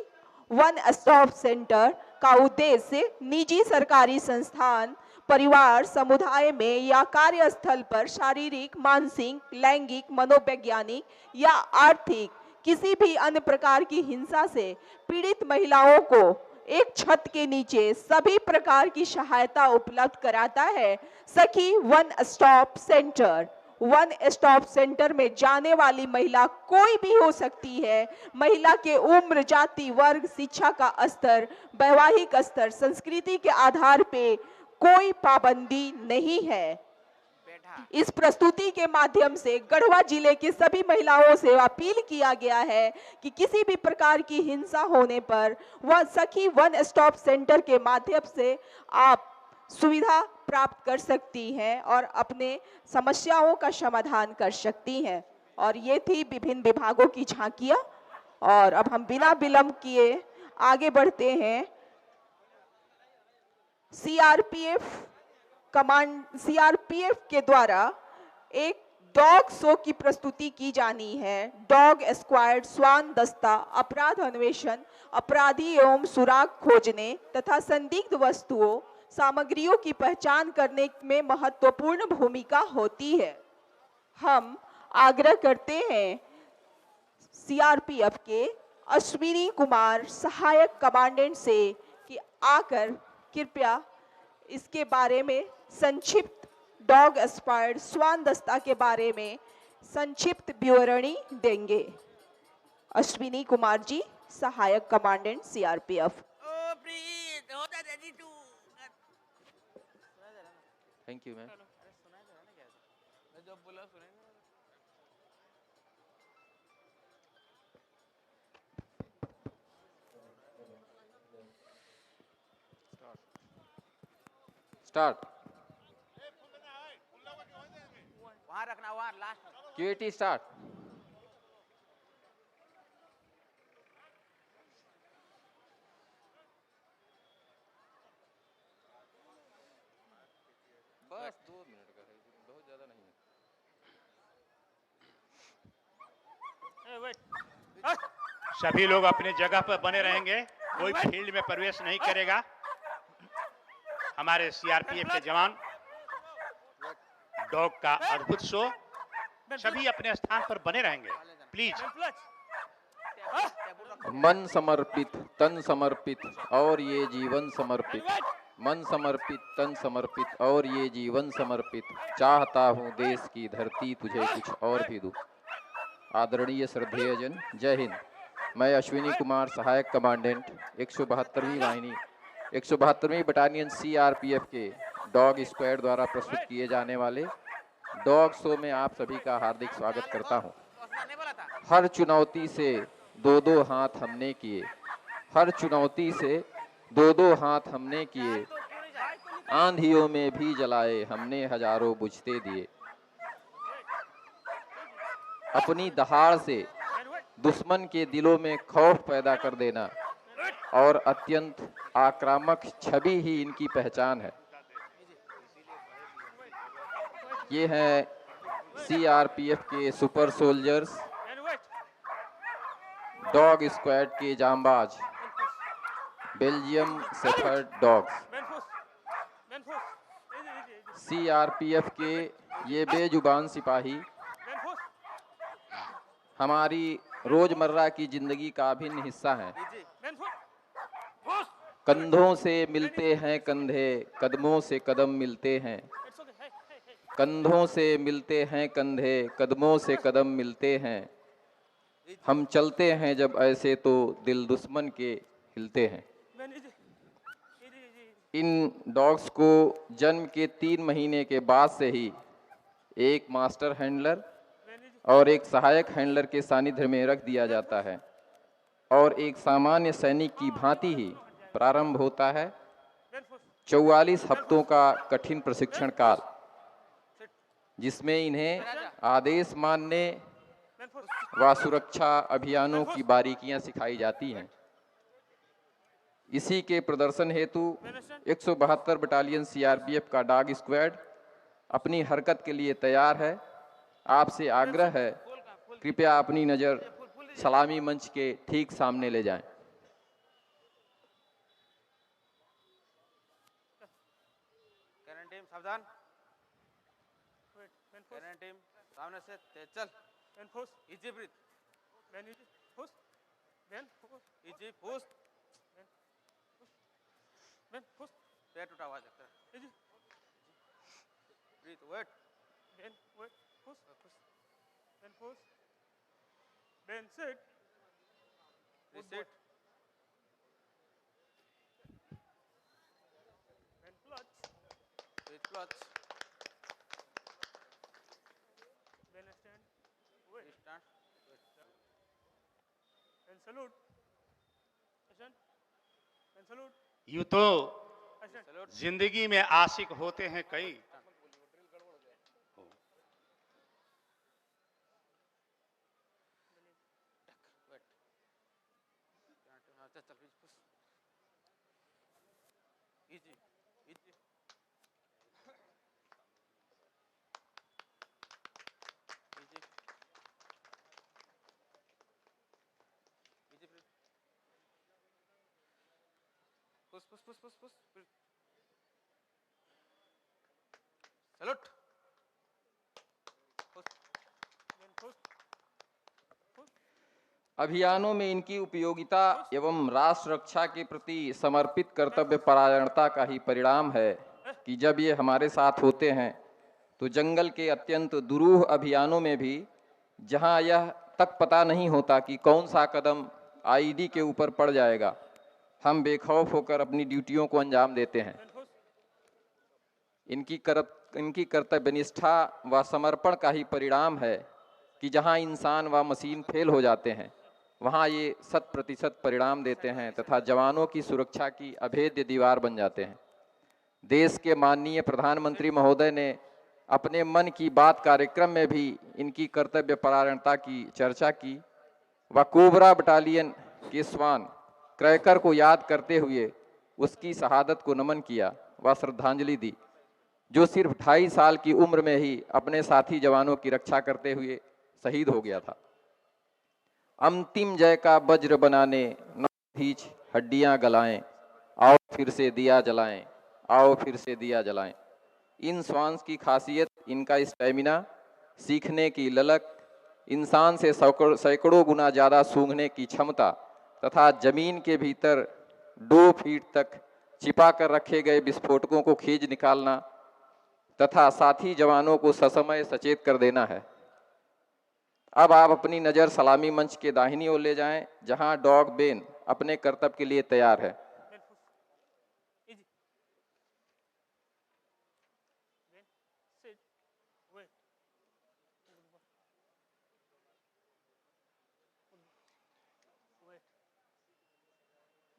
वन स्टॉप सेंटर का उद्देश्य निजी सरकारी संस्थान, परिवार, समुदाय में या कार्यस्थल पर शारीरिक, मानसिक, लैंगिक, मनोवैज्ञानिक या आर्थिक किसी भी अन्य प्रकार की हिंसा से पीड़ित महिलाओं को एक छत के नीचे सभी प्रकार की सहायता उपलब्ध कराता है सखी one stop centre. One stop centre में जाने वाली महिला कोई भी हो सकती है। महिला के उम्र, जाति, वर्ग, शिक्षा का स्तर, वैवाहिक स्तर, संस्कृति के आधार पे कोई पाबंदी नहीं है। इस प्रस्तुति के माध्यम से गढ़वा जिले के सभी महिलाओं से अपील किया गया है कि किसी भी प्रकार की हिंसा होने पर वह सखी वन स्टॉप सेंटर के माध्यम से आप सुविधा प्राप्त कर सकती हैं और अपने समस्याओं का समाधान कर सकती हैं। और ये थी विभिन्न विभागों की झांकियां। और अब हम बिना विलंब किए आगे बढ़ते हैं। सीआरपीएफ के द्वारा एक डॉग शो की प्रस्तुति की जानी है। डॉग स्क्वाड, श्वान दस्ता, अपराध अन्वेषण, अपराधी एवं सुराग खोजने तथा संदिग्ध वस्तुओं, सामग्रियों की पहचान करने में महत्वपूर्ण भूमिका होती है। हम आग्रह करते हैं सीआरपीएफ के अश्विनी कुमार सहायक कमांडेंट से कि आकर कृपया इसके बारे में संक्षिप्त, डॉग स्क्वाड, श्वान दस्ता के बारे में संक्षिप्त विवरणी देंगे। अश्विनी कुमार जी, सहायक कमांडेंट सीआरपीएफ। ओ प्रीत होता ready to. Thank you ma'am. जो बोला सुनेंगे। स्टार्ट। वहाँ रखना, वहाँ लास्ट। क्यूएटी स्टार्ट। बस 2 मिनट का है, बहुत ज्यादा नहीं है। सभी लोग अपने जगह पर बने रहेंगे, कोई फील्ड में प्रवेश नहीं करेगा। हमारे सीआरपीएफ के जवान डॉग का अद्भुत शो, सभी अपने स्थान पर बने रहेंगे प्लीज। मन समर्पित तन समर्पित और ये जीवन समर्पित, मन समर्पित तन समर्पित और ये जीवन समर्पित, चाहता हूँ देश की धरती तुझे कुछ और भी दूं। आदरणीय श्रद्धेयजन, जय हिंद। मैं अश्विनी कुमार, सहायक कमांडेंट 172वीं वाहिनी 172वीं बटालियन सीआरपीएफ के डॉग स्क्वाड द्वारा प्रस्तुत किए जाने वाले डॉग शो में आप सभी का हार्दिक स्वागत करता हूं। हर चुनौती से दो दो हाथ हमने किए, हर चुनौती से दो दो हाथ हमने किए, आंधियों में भी जलाए हमने हजारों बुझते दिए। अपनी दहाड़ से दुश्मन के दिलों में खौफ पैदा कर देना और अत्यंत आक्रामक छवि ही इनकी पहचान है। ये हैं सीआरपीएफ के सुपर सोल्जर्स, डॉग स्क्वाड के जांबाज, बेल्जियम शेफर्ड डॉग्स। सीआरपीएफ के ये बेजुबान सिपाही हमारी रोजमर्रा की जिंदगी का अभिन्न हिस्सा हैं। कंधों से मिलते हैं कंधे, कदमों से कदम मिलते हैं, कंधों से मिलते हैं कंधे, कदमों से कदम मिलते हैं। हम चलते हैं जब ऐसे तो दिल दुश्मन के हिलते हैं। इन डॉग्स को जन्म के 3 महीने के बाद से ही एक मास्टर हैंडलर और एक सहायक हैंडलर के सानिध्य में रख दिया जाता है और एक सामान्य सैनिक की भांति ही प्रारंभ होता है 44 हफ्तों का कठिन प्रशिक्षण काल, जिसमें इन्हें आदेश मानने व सुरक्षा अभियानों की बारीकियां सिखाई जाती हैं। इसी के प्रदर्शन हेतु 172 बटालियन सीआरपीएफ का डॉग स्क्वाड अपनी हरकत के लिए तैयार है। आपसे आग्रह है, कृपया अपनी नज़र सलामी मंच के ठीक सामने ले जाएं। कैनन टीम सावधान। कैनन टीम सामने से तेज चल। Easy breathe. Easy push. पेट उठा हुआ जाता है। Breathe wait. Then sit. Reset. Then clutch. With clutch. Then stand. Wait. Stand. Then salute. Action. Then salute. यूं तो Action. जिंदगी में आशिक होते हैं कई, चल push. Easy easy. Easy easy breathe. Push push push push push. Salute. अभियानों में इनकी उपयोगिता एवं राष्ट्र रक्षा के प्रति समर्पित कर्तव्य परायणता का ही परिणाम है कि जब ये हमारे साथ होते हैं तो जंगल के अत्यंत दुरूह अभियानों में भी जहां यह तक पता नहीं होता कि कौन सा कदम आईडी के ऊपर पड़ जाएगा। हम बेखौफ होकर अपनी ड्यूटियों को अंजाम देते हैं। इनकी कर्तव्यनिष्ठा व समर्पण का ही परिणाम है कि जहां इंसान व मशीन फेल हो जाते हैं, वहां ये 100% परिणाम देते हैं तथा जवानों की सुरक्षा की अभेद्य दीवार बन जाते हैं। देश के माननीय प्रधानमंत्री महोदय ने अपने मन की बात कार्यक्रम में भी इनकी कर्तव्य परायणता की चर्चा की व कोबरा बटालियन के स्वान क्रैकर को याद करते हुए उसकी शहादत को नमन किया व श्रद्धांजलि दी, जो सिर्फ 2.5 साल की उम्र में ही अपने साथी जवानों की रक्षा करते हुए शहीद हो गया था। अंतिम जय का वज्र बनाने नौ खींच हड्डियां गलाएं, आओ फिर से दिया जलाएं, आओ फिर से दिया जलाएं। इन स्वांस की खासियत इनका स्टैमिना, सीखने की ललक, इंसान से सैकड़ों गुना ज़्यादा सूंघने की क्षमता तथा जमीन के भीतर 2 फीट तक छिपा कर रखे गए विस्फोटकों को खींच निकालना तथा साथी जवानों को ससमय सचेत कर देना है। अब आप अपनी नज़र सलामी मंच के दाहिनी ओर ले जाएं, जहां डॉग बेन अपने कर्तव्य के लिए तैयार है।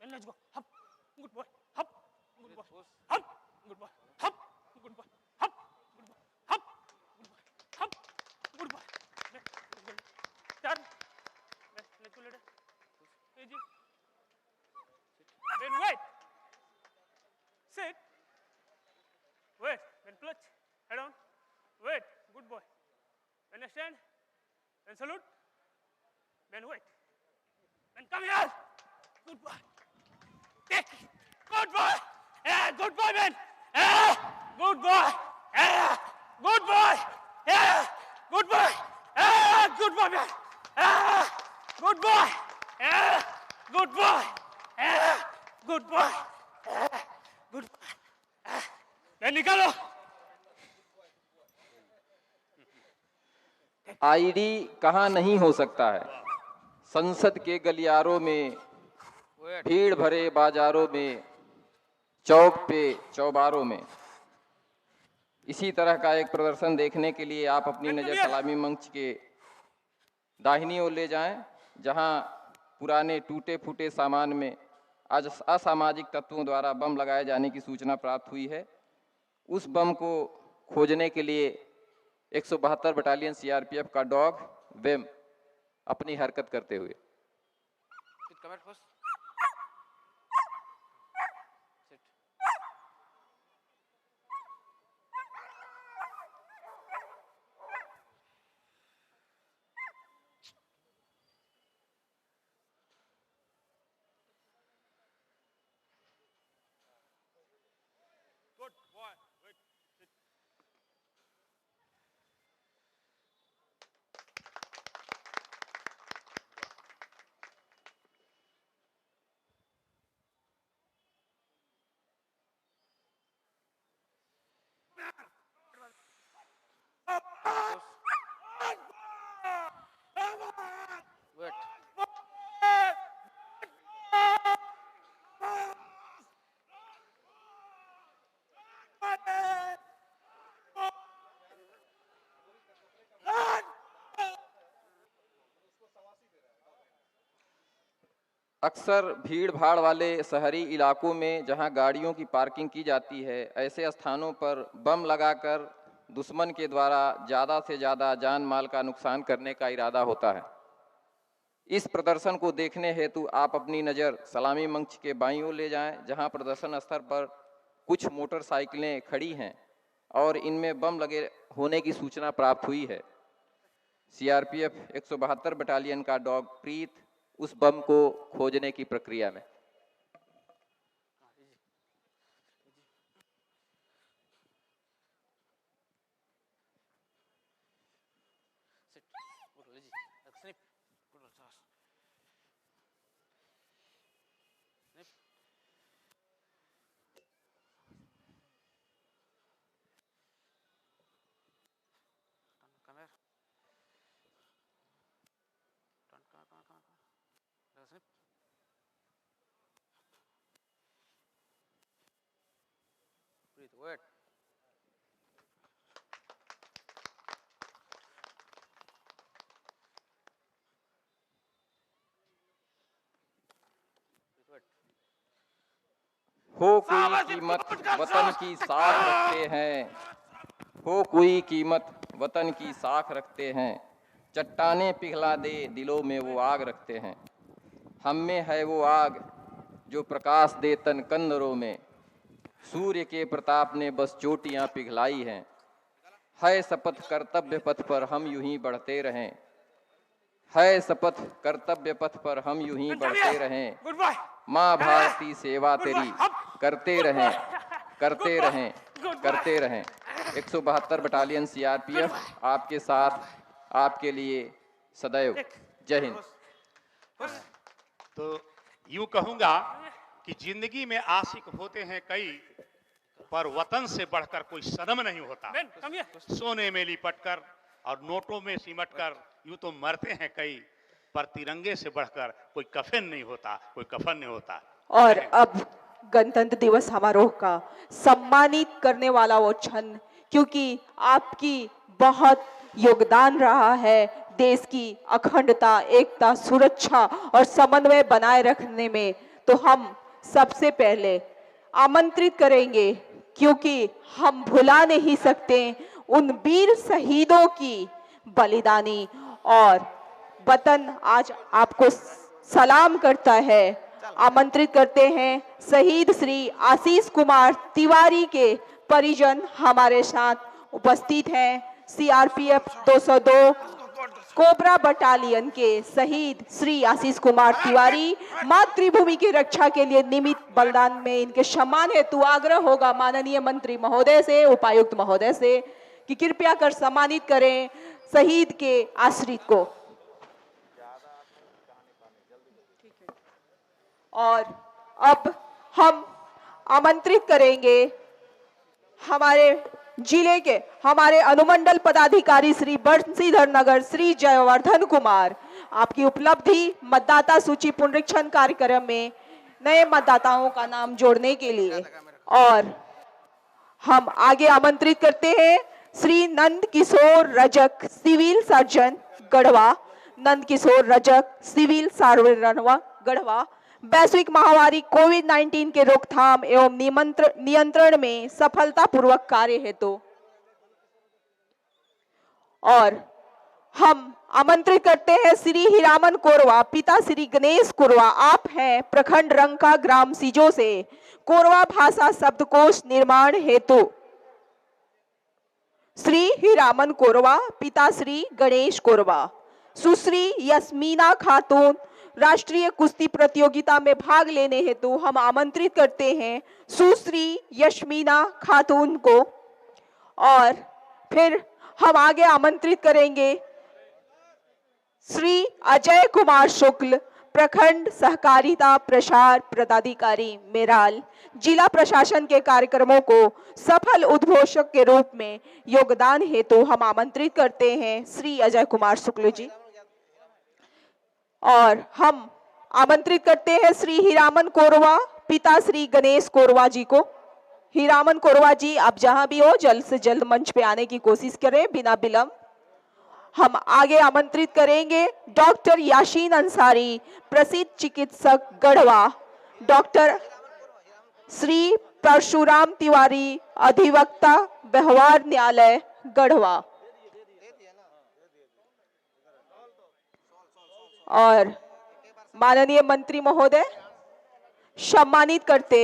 Let's go. Hop. Good boy. Hop. Good boy. Hop. Good boy. Hop. Good boy. Hop. Good boy. Hop. Good boy. Hop. Good boy. Turn. Let's go later. Easy. Then wait. Sit. Wait. Then clutch. Head on. Wait. Good boy. Then stand. Then salute. Then wait. Then come here. Good boy. Take. Good boy. Yeah, good boy, man. Yeah, good boy. Yeah, good boy. Yeah, good boy. Yeah, good boy, man. Yeah, good boy. Yeah, good boy. Yeah, good boy. Yeah, good boy. मैं निकालो. ID कहाँ नहीं हो सकता है? संसद के गलियारों में, भीड़ भरे बाजारों में, चौक पे चौबारों में। इसी तरह का एक प्रदर्शन देखने के लिए आप अपनी नज़र सलामी मंच के दाहिनी ओर ले जाएं, जहां पुराने टूटे फूटे सामान में आज असामाजिक तत्वों द्वारा बम लगाए जाने की सूचना प्राप्त हुई है। उस बम को खोजने के लिए 172 बटालियन सीआरपीएफ का डॉग वेम अपनी हरकत करते हुए। Good boy. Wait. Sit. अक्सर भीड़ भाड़ वाले शहरी इलाकों में जहां गाड़ियों की पार्किंग की जाती है, ऐसे स्थानों पर बम लगाकर दुश्मन के द्वारा ज़्यादा से ज़्यादा जान माल का नुकसान करने का इरादा होता है। इस प्रदर्शन को देखने हेतु आप अपनी नज़र सलामी मंच के बाईं ओर ले जाएं, जहां प्रदर्शन स्थल पर कुछ मोटरसाइकिलें खड़ी हैं और इनमें बम लगे होने की सूचना प्राप्त हुई है। सीआरपीएफ 172 बटालियन का डॉग प्रीत उस बम को खोजने की प्रक्रिया में। wait. हो कोई कीमत वतन की साख रखते हैं, हो कोई कीमत वतन की साख रखते हैं, चट्टाने पिघला दे दिलों में वो आग रखते हैं। हम में है वो आग जो प्रकाश दे तन कंदरों में, सूर्य के प्रताप ने बस चोटियां पिघलाई हैं। है शपथ कर्तव्य पथ पर हम यूं ही बढ़ते रहें, है शपथ कर्तव्य पथ पर हम यूं ही बढ़ते रहें। Good boy. माँ भारती सेवा तेरी करते रहें, करते रहें, करते रहें। 172 बटालियन सीआरपीएफ आपके साथ, आपके लिए सदैव। जय हिंद। तो यूं कहूंगा कि जिंदगी में आशिक होते हैं कई, पर वतन से बढ़कर कोई सनम नहीं होता। Ben, come here. सोने में लिपटकर और नोटों में सिमटकर यूं तो मरते हैं कई, पर तिरंगे से बढ़कर कोई कफन नहीं होता, कोई कफन नहीं होता। और अब गणतंत्र दिवस समारोह का सम्मानित करने वाला वो क्षण, क्योंकि आपकी बहुत योगदान रहा है देश की अखंडता, एकता, सुरक्षा और समन्वय बनाए रखने में, तो हम सबसे पहले आमंत्रित करेंगे, क्योंकि हम भुला नहीं सकते उन वीर शहीदों की बलिदानी, और वतन आज आपको सलाम करता है। आमंत्रित करते हैं शहीद श्री आशीष कुमार तिवारी के परिजन हमारे साथ उपस्थित हैं। सीआरपीएफ 202 कोबरा बटालियन के शहीद श्री आशीष कुमार तिवारी मातृभूमि की रक्षा के लिए निमित बलिदान में इनके सम्मान हेतु आग्रह होगा माननीय मंत्री महोदय से, उपायुक्त महोदय से, कि कृपया कर सम्मानित करें शहीद के आश्रित को। और अब हम आमंत्रित करेंगे हमारे जिले के हमारे अनुमंडल पदाधिकारी श्री बंशीधर नगर श्री जयवर्धन कुमार, आपकी उपलब्धि मतदाता सूची पुनरीक्षण कार्यक्रम में नए मतदाताओं का नाम जोड़ने के लिए। और हम आगे आमंत्रित करते हैं Shri Nand Kishore Rajak civil surgeon Garhwa, Nand Kishore Rajak civil surgeon Garhwa, वैश्विक महामारी कोविड-19 के रोकथाम एवं नियंत्रण में सफलतापूर्वक कार्य हेतु। और हम आमंत्रित करते हैं श्री हीरामन कोरवा, पिता श्री गणेश कोरवा, आप हैं प्रखंड रंका ग्राम सीजो से कोरवा भाषा शब्दकोश निर्माण हेतु। श्री हीरामन कोरवा, पिता श्री गणेश कोरवा। सुश्री यस्मीना खातून, राष्ट्रीय कुश्ती प्रतियोगिता में भाग लेने हेतु हम आमंत्रित करते हैं सुश्री यस्मीना खातून को। और फिर हम आगे आमंत्रित करेंगे श्री अजय कुमार शुक्ल, प्रखंड सहकारिता प्रसार पदाधिकारी मेराल, जिला प्रशासन के कार्यक्रमों को सफल उद्घोषक के रूप में योगदान हेतु हम आमंत्रित करते हैं श्री अजय कुमार शुक्ल जी। और हम आमंत्रित करते हैं श्री हीरामन कोरवा, पिता श्री गणेश कोरवा जी को। हीरामन कोरवा जी, आप जहां भी हो जल्द से जल्द मंच पे आने की कोशिश करें बिना विलंब। हम आगे आमंत्रित करेंगे डॉक्टर याशीन अंसारी, प्रसिद्ध चिकित्सक गढ़वा, डॉक्टर श्री परशुराम तिवारी, अधिवक्ता व्यवहार न्यायालय गढ़वा। और माननीय मंत्री महोदय सम्मानित करते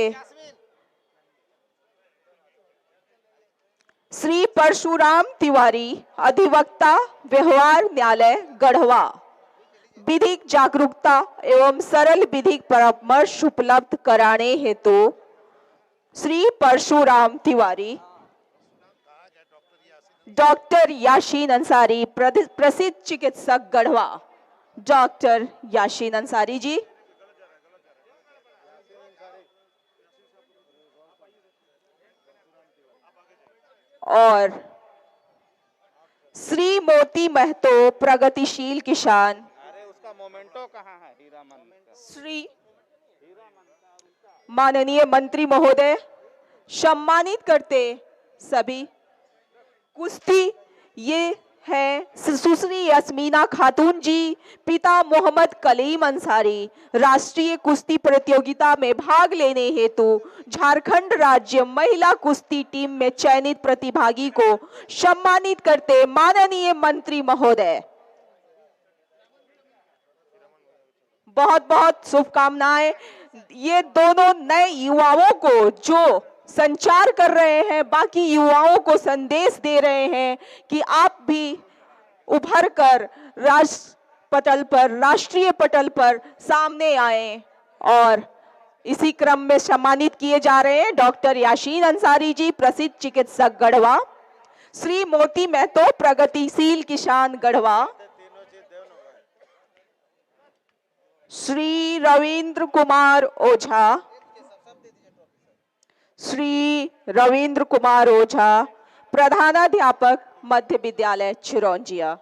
श्री परशुराम तिवारी, अधिवक्ता व्यवहार न्यायालय गढ़वा, विधिक जागरूकता एवं सरल विधिक परामर्श उपलब्ध कराने हेतु श्री परशुराम तिवारी। डॉक्टर याशीन अंसारी, प्रसिद्ध चिकित्सक गढ़वा, डॉक्टर याशीन अंसारी जी। और श्री मोती महतो, प्रगतिशील किसान। अरे उसका मोमेंटो कहाँ है हीरामन का? श्री माननीय मंत्री महोदय सम्मानित करते सभी कुश्ती ये है सुश्री यस्मीना खातून जी, पिता मोहम्मद कलीम अंसारी। राष्ट्रीय कुश्ती प्रतियोगिता में भाग लेने हेतु झारखंड राज्य महिला कुश्ती टीम में चयनित प्रतिभागी को सम्मानित करते माननीय मंत्री महोदय। बहुत बहुत शुभकामनाएं। ये दोनों नए युवाओं को जो संचार कर रहे हैं, बाकी युवाओं को संदेश दे रहे हैं कि आप भी उभर कर राष्ट्रीय पटल पर सामने आए। और इसी क्रम में सम्मानित किए जा रहे हैं डॉक्टर याशीन अंसारी जी, प्रसिद्ध चिकित्सक गढ़वा, श्री मोती महतो, प्रगतिशील किसान गढ़वा, श्री रविंद्र कुमार ओझा, श्री रविंद्र कुमार ओझा, प्रधानाध्यापक मध्य विद्यालय चिरौंजिया।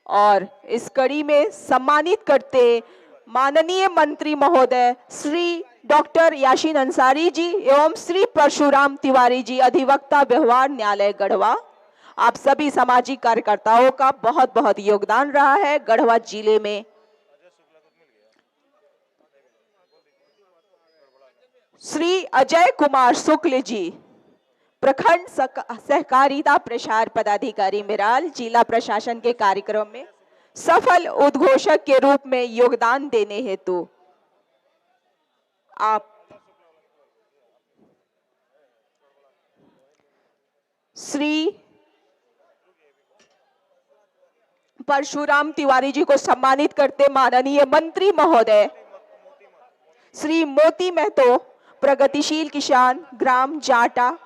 और इस कड़ी में सम्मानित करते माननीय मंत्री महोदय श्री डॉक्टर याशीन अंसारी जी एवं श्री परशुराम तिवारी जी, अधिवक्ता व्यवहार न्यायालय गढ़वा। आप सभी सामाजिक कार्यकर्ताओं का बहुत बहुत योगदान रहा है गढ़वा जिले में। श्री अजय कुमार शुक्ल जी, प्रखंड सहकारिता प्रसार पदाधिकारी मिराल, जिला प्रशासन के कार्यक्रम में सफल उद्घोषक के रूप में योगदान देने हेतु आप श्री परशुराम तिवारी जी को सम्मानित करते माननीय मंत्री महोदय श्री मोती महतो, प्रगतिशील किसान ग्राम जाटा,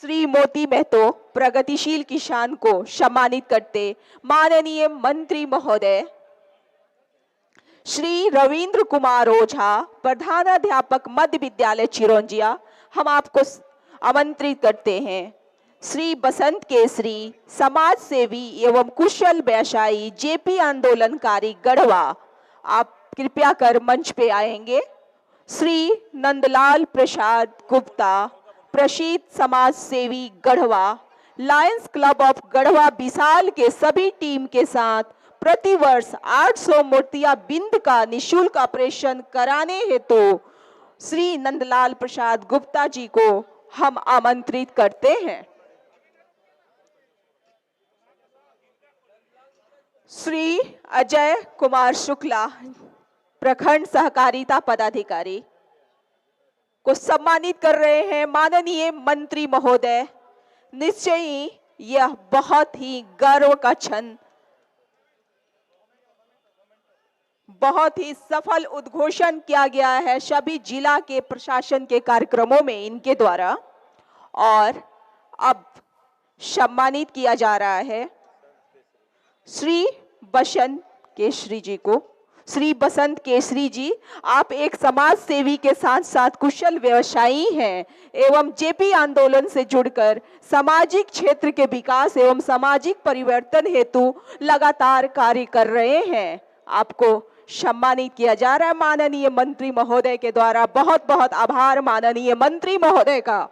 श्री मोती महतो प्रगतिशील किसान को सम्मानित करते माननीय मंत्री महोदय श्री रविंद्र कुमार ओझा, प्रधानाध्यापक मध्य विद्यालय चिरौंजिया। हम आपको आमंत्रित करते हैं श्री बसंत केसरी, समाज सेवी एवं कुशल व्यवसायी, जेपी आंदोलनकारी गढ़वा। आप कृपया कर मंच पे आएंगे। श्री नंदलाल प्रसाद गुप्ता, प्रसिद्ध समाज सेवी Garhwa, Lions Club of Garhwa Vishal के सभी टीम के साथ प्रतिवर्ष 800 मूर्तियां बिंद का निशुल्क ऑपरेशन कराने हेतु श्री नंदलाल प्रसाद गुप्ता जी को हम आमंत्रित करते हैं। श्री अजय कुमार शुक्ला, प्रखंड सहकारिता पदाधिकारी को सम्मानित कर रहे हैं माननीय मंत्री महोदय। निश्चय ही यह बहुत ही गर्व का क्षण, बहुत ही सफल उद्घोषण किया गया है सभी जिला के प्रशासन के कार्यक्रमों में इनके द्वारा। और अब सम्मानित किया जा रहा है श्री बसंत केसरी जी को। श्री बसंत केसरी जी, आप एक समाज सेवी के साथ साथ कुशल व्यवसायी हैं एवं जेपी आंदोलन से जुड़कर सामाजिक क्षेत्र के विकास एवं सामाजिक परिवर्तन हेतु लगातार कार्य कर रहे हैं। आपको सम्मानित किया जा रहा है माननीय मंत्री महोदय के द्वारा। बहुत बहुत आभार माननीय मंत्री महोदय का।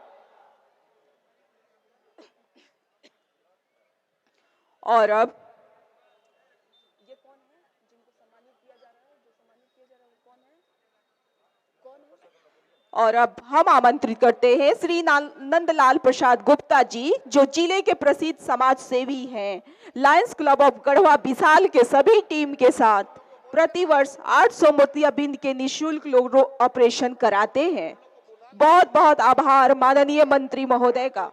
और अब हम आमंत्रित करते हैं श्री नंदलाल प्रसाद गुप्ता जी, जो जिले के प्रसिद्ध समाज सेवी हैं, Lions Club of Garhwa Vishal के सभी टीम के साथ प्रतिवर्ष 800 मोतियाबिंद के निःशुल्क लोग ऑपरेशन कराते हैं। बहुत बहुत आभार माननीय मंत्री महोदय का।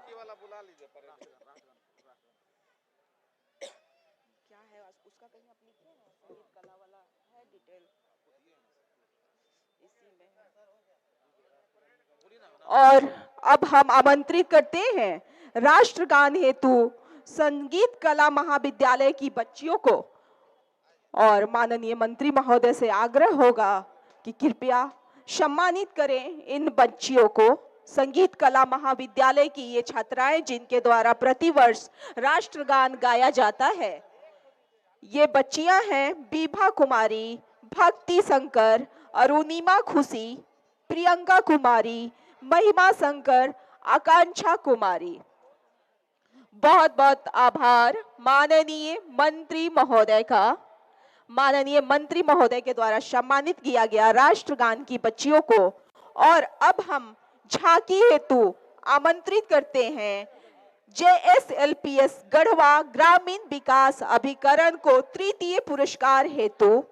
और अब हम आमंत्रित करते हैं राष्ट्रगान हेतु संगीत कला महाविद्यालय की बच्चियों को। और माननीय मंत्री महोदय से आग्रह होगा कि कृपया सम्मानित करें इन बच्चियों को। संगीत कला महाविद्यालय की ये छात्राएं जिनके द्वारा प्रतिवर्ष राष्ट्रगान गाया जाता है, ये बच्चियां हैं बीभा कुमारी, भक्ति शंकर, अरुणिमा खुशी, प्रियंका कुमारी, महिमा शंकर, आकांक्षा कुमारी। बहुत बहुत आभार माननीय मंत्री महोदय का। माननीय मंत्री महोदय के द्वारा सम्मानित किया गया राष्ट्रगान की बच्चियों को। और अब हम झांकी हेतु आमंत्रित करते हैं JSLPS गढ़वा ग्रामीण विकास अभिकरण को तृतीय पुरस्कार हेतु।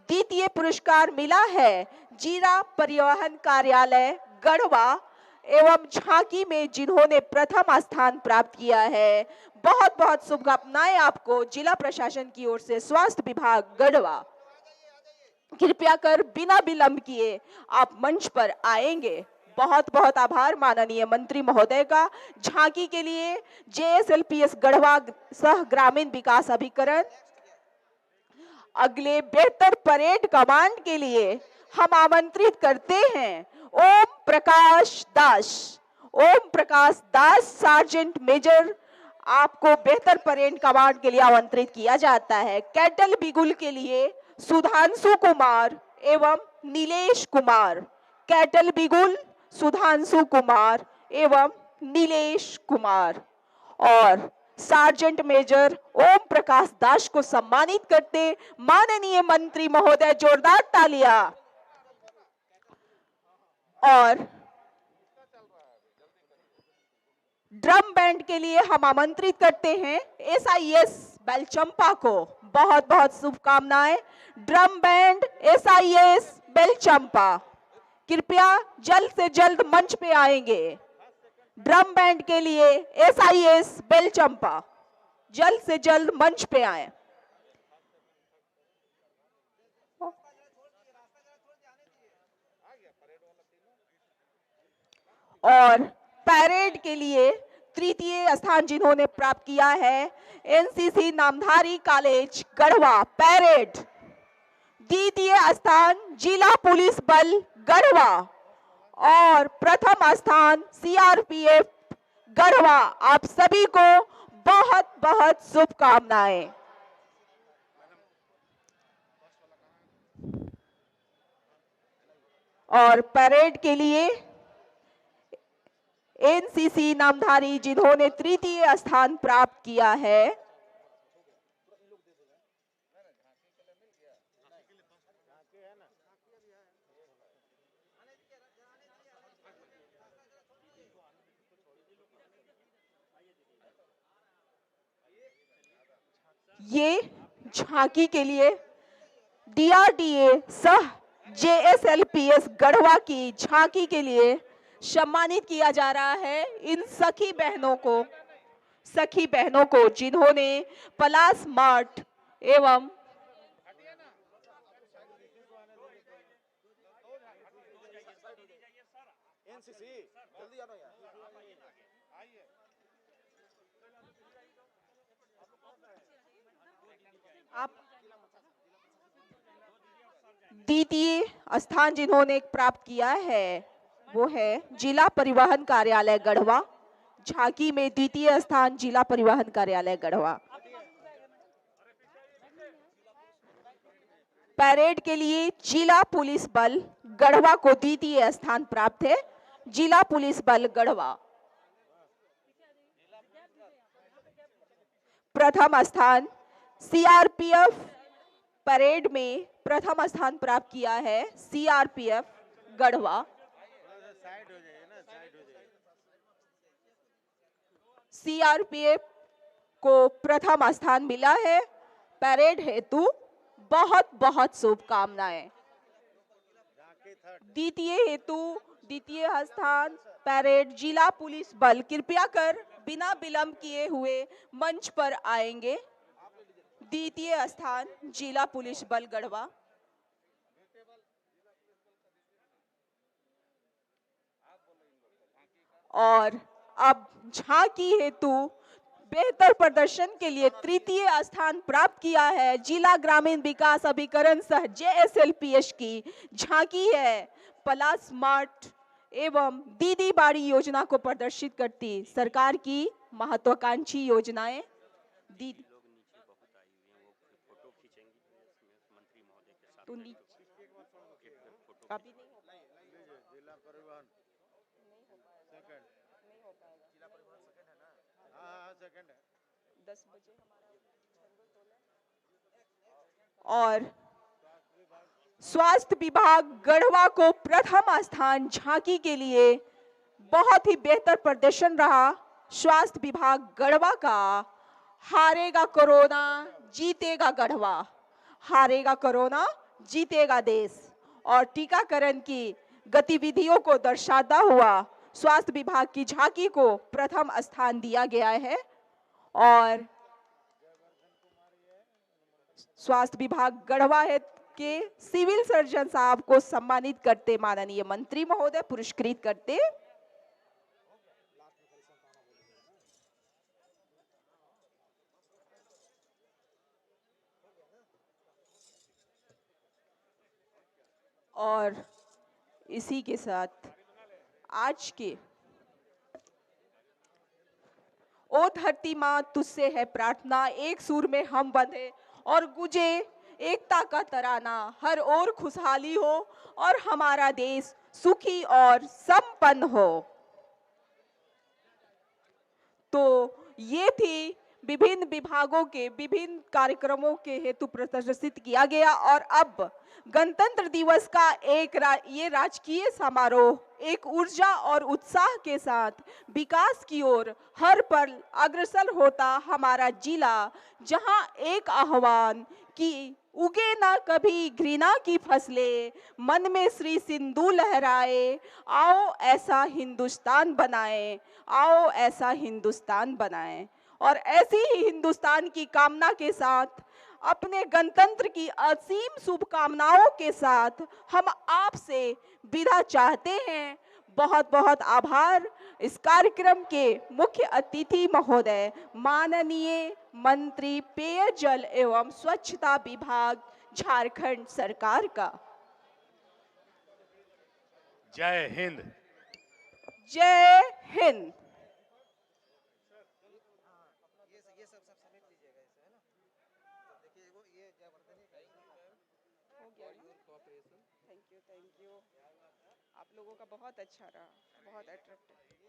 द्वितीय पुरस्कार मिला है जिला परिवहन कार्यालय गढ़वा एवं झांकी में, जिन्होंने प्रथम स्थान प्राप्त किया है। बहुत बहुत शुभकामनाएं आपको जिला प्रशासन की ओर से। स्वास्थ्य विभाग गढ़वा, कृपया कर बिना विलंब किए आप मंच पर आएंगे। बहुत बहुत आभार माननीय मंत्री महोदय का। झांकी के लिए JSLPS गढ़वा सह ग्रामीण विकास अभिकरण। अगले बेहतर परेड कमांड के लिए हम आमंत्रित करते हैं ओम प्रकाश दास। ओम प्रकाश दास सार्जेंट मेजर, आपको बेहतर परेड कमांड के लिए आमंत्रित किया जाता है। कैटल बिगुल के लिए सुधांशु कुमार एवं नीलेश कुमार। कैटल बिगुल, सुधांशु कुमार एवं नीलेश कुमार। और सार्जेंट मेजर ओम प्रकाश दास को सम्मानित करते माननीय मंत्री महोदय, जोरदार तालियां। और ड्रम बैंड के लिए हम आमंत्रित करते हैं SIS बेलचंपा को। बहुत बहुत शुभकामनाएं। ड्रम बैंड SIS बेलचंपा, कृपया जल्द से जल्द मंच पे आएंगे। ड्रम बैंड के लिए SIS बेलचंपा, जल्द से जल्द मंच पे आए। और परेड के लिए तृतीय स्थान जिन्होंने प्राप्त किया है NCC नामधारी कॉलेज गढ़वा परेड। द्वितीय स्थान जिला पुलिस बल गढ़वा और प्रथम स्थान CRPF गढ़वा। आप सभी को बहुत बहुत शुभकामनाएं। और परेड के लिए NCC नामधारी जिन्होंने तृतीय स्थान प्राप्त किया है ये झांकी के लिए DRDA सह JSLPS गढ़वा की झांकी के लिए सम्मानित किया जा रहा है इन सखी बहनों को जिन्होंने पलाश मार्ट एवं आप द्वितीय स्थान जिन्होंने प्राप्त किया है वो है जिला परिवहन कार्यालय गढ़वा। झांकी में द्वितीय स्थान जिला परिवहन कार्यालय गढ़वा। परेड के लिए जिला पुलिस बल गढ़वा को द्वितीय स्थान प्राप्त है। जिला पुलिस बल गढ़वा। प्रथम स्थान CRPF परेड में प्रथम स्थान प्राप्त किया है CRPF गढ़वा। CRPF को प्रथम स्थान मिला है। परेड हेतु बहुत बहुत शुभकामनाएं। द्वितीय स्थान परेड जिला पुलिस बल, कृपया कर बिना विलंब किए हुए मंच पर आएंगे। द्वितीय स्थान जिला पुलिस बल गढ़वा। और अब झांकी हेतु बेहतर प्रदर्शन के लिए तृतीय स्थान प्राप्त किया है जिला ग्रामीण विकास अभिकरण सह JSLPS की झांकी है। पलाश मार्ट एवं दीदी बाड़ी योजना को प्रदर्शित करती सरकार की महत्वाकांक्षी योजनाएं। दीदी तो 10 बजे और स्वास्थ्य विभाग गढ़वा को प्रथम स्थान झांकी के लिए बहुत ही बेहतर प्रदर्शन रहा। स्वास्थ्य विभाग गढ़वा का हारेगा कोरोना जीतेगा गढ़वा, हारेगा कोरोना जीतेगा देश। और टीकाकरण की गतिविधियों को दर्शाता हुआ स्वास्थ्य विभाग की झांकी को प्रथम स्थान दिया गया है। और स्वास्थ्य विभाग गढ़वा है के सिविल सर्जन साहब को सम्मानित करते माननीय मंत्री महोदय पुरस्कृत करते। और इसी के साथ आज के ओ धरती मां तुझसे है प्रार्थना, एक सुर में हम बंधे और गुजे एकता का तराना, हर ओर खुशहाली हो और हमारा देश सुखी और संपन्न हो। तो ये थी विभिन्न विभागों के विभिन्न कार्यक्रमों के हेतु प्रदर्शित किया गया। और अब गणतंत्र दिवस का ये राजकीय समारोह एक ऊर्जा और उत्साह के साथ विकास की ओर हर पल अग्रसर होता हमारा जिला, जहां एक आह्वान की उगे ना कभी घृणा की फसलें, मन में श्री सिंधु लहराए, आओ ऐसा हिंदुस्तान बनाए, आओ ऐसा हिंदुस्तान बनाए। और ऐसी ही हिंदुस्तान की कामना के साथ अपने गणतंत्र की असीम शुभकामनाओं के साथ हम आपसे विदा चाहते हैं। बहुत बहुत आभार। इस कार्यक्रम के मुख्य अतिथि महोदय माननीय मंत्री पेयजल एवं स्वच्छता विभाग झारखंड सरकार का। जय हिंद। जय हिंद। ये सब समेट लीजिएगा इसे, है ना? तो देखिए वो ये जयवर्धनी का हो गया ना? Thank you. आप लोगों का बहुत अच्छा रहा, बहुत अट्रैक्टिव।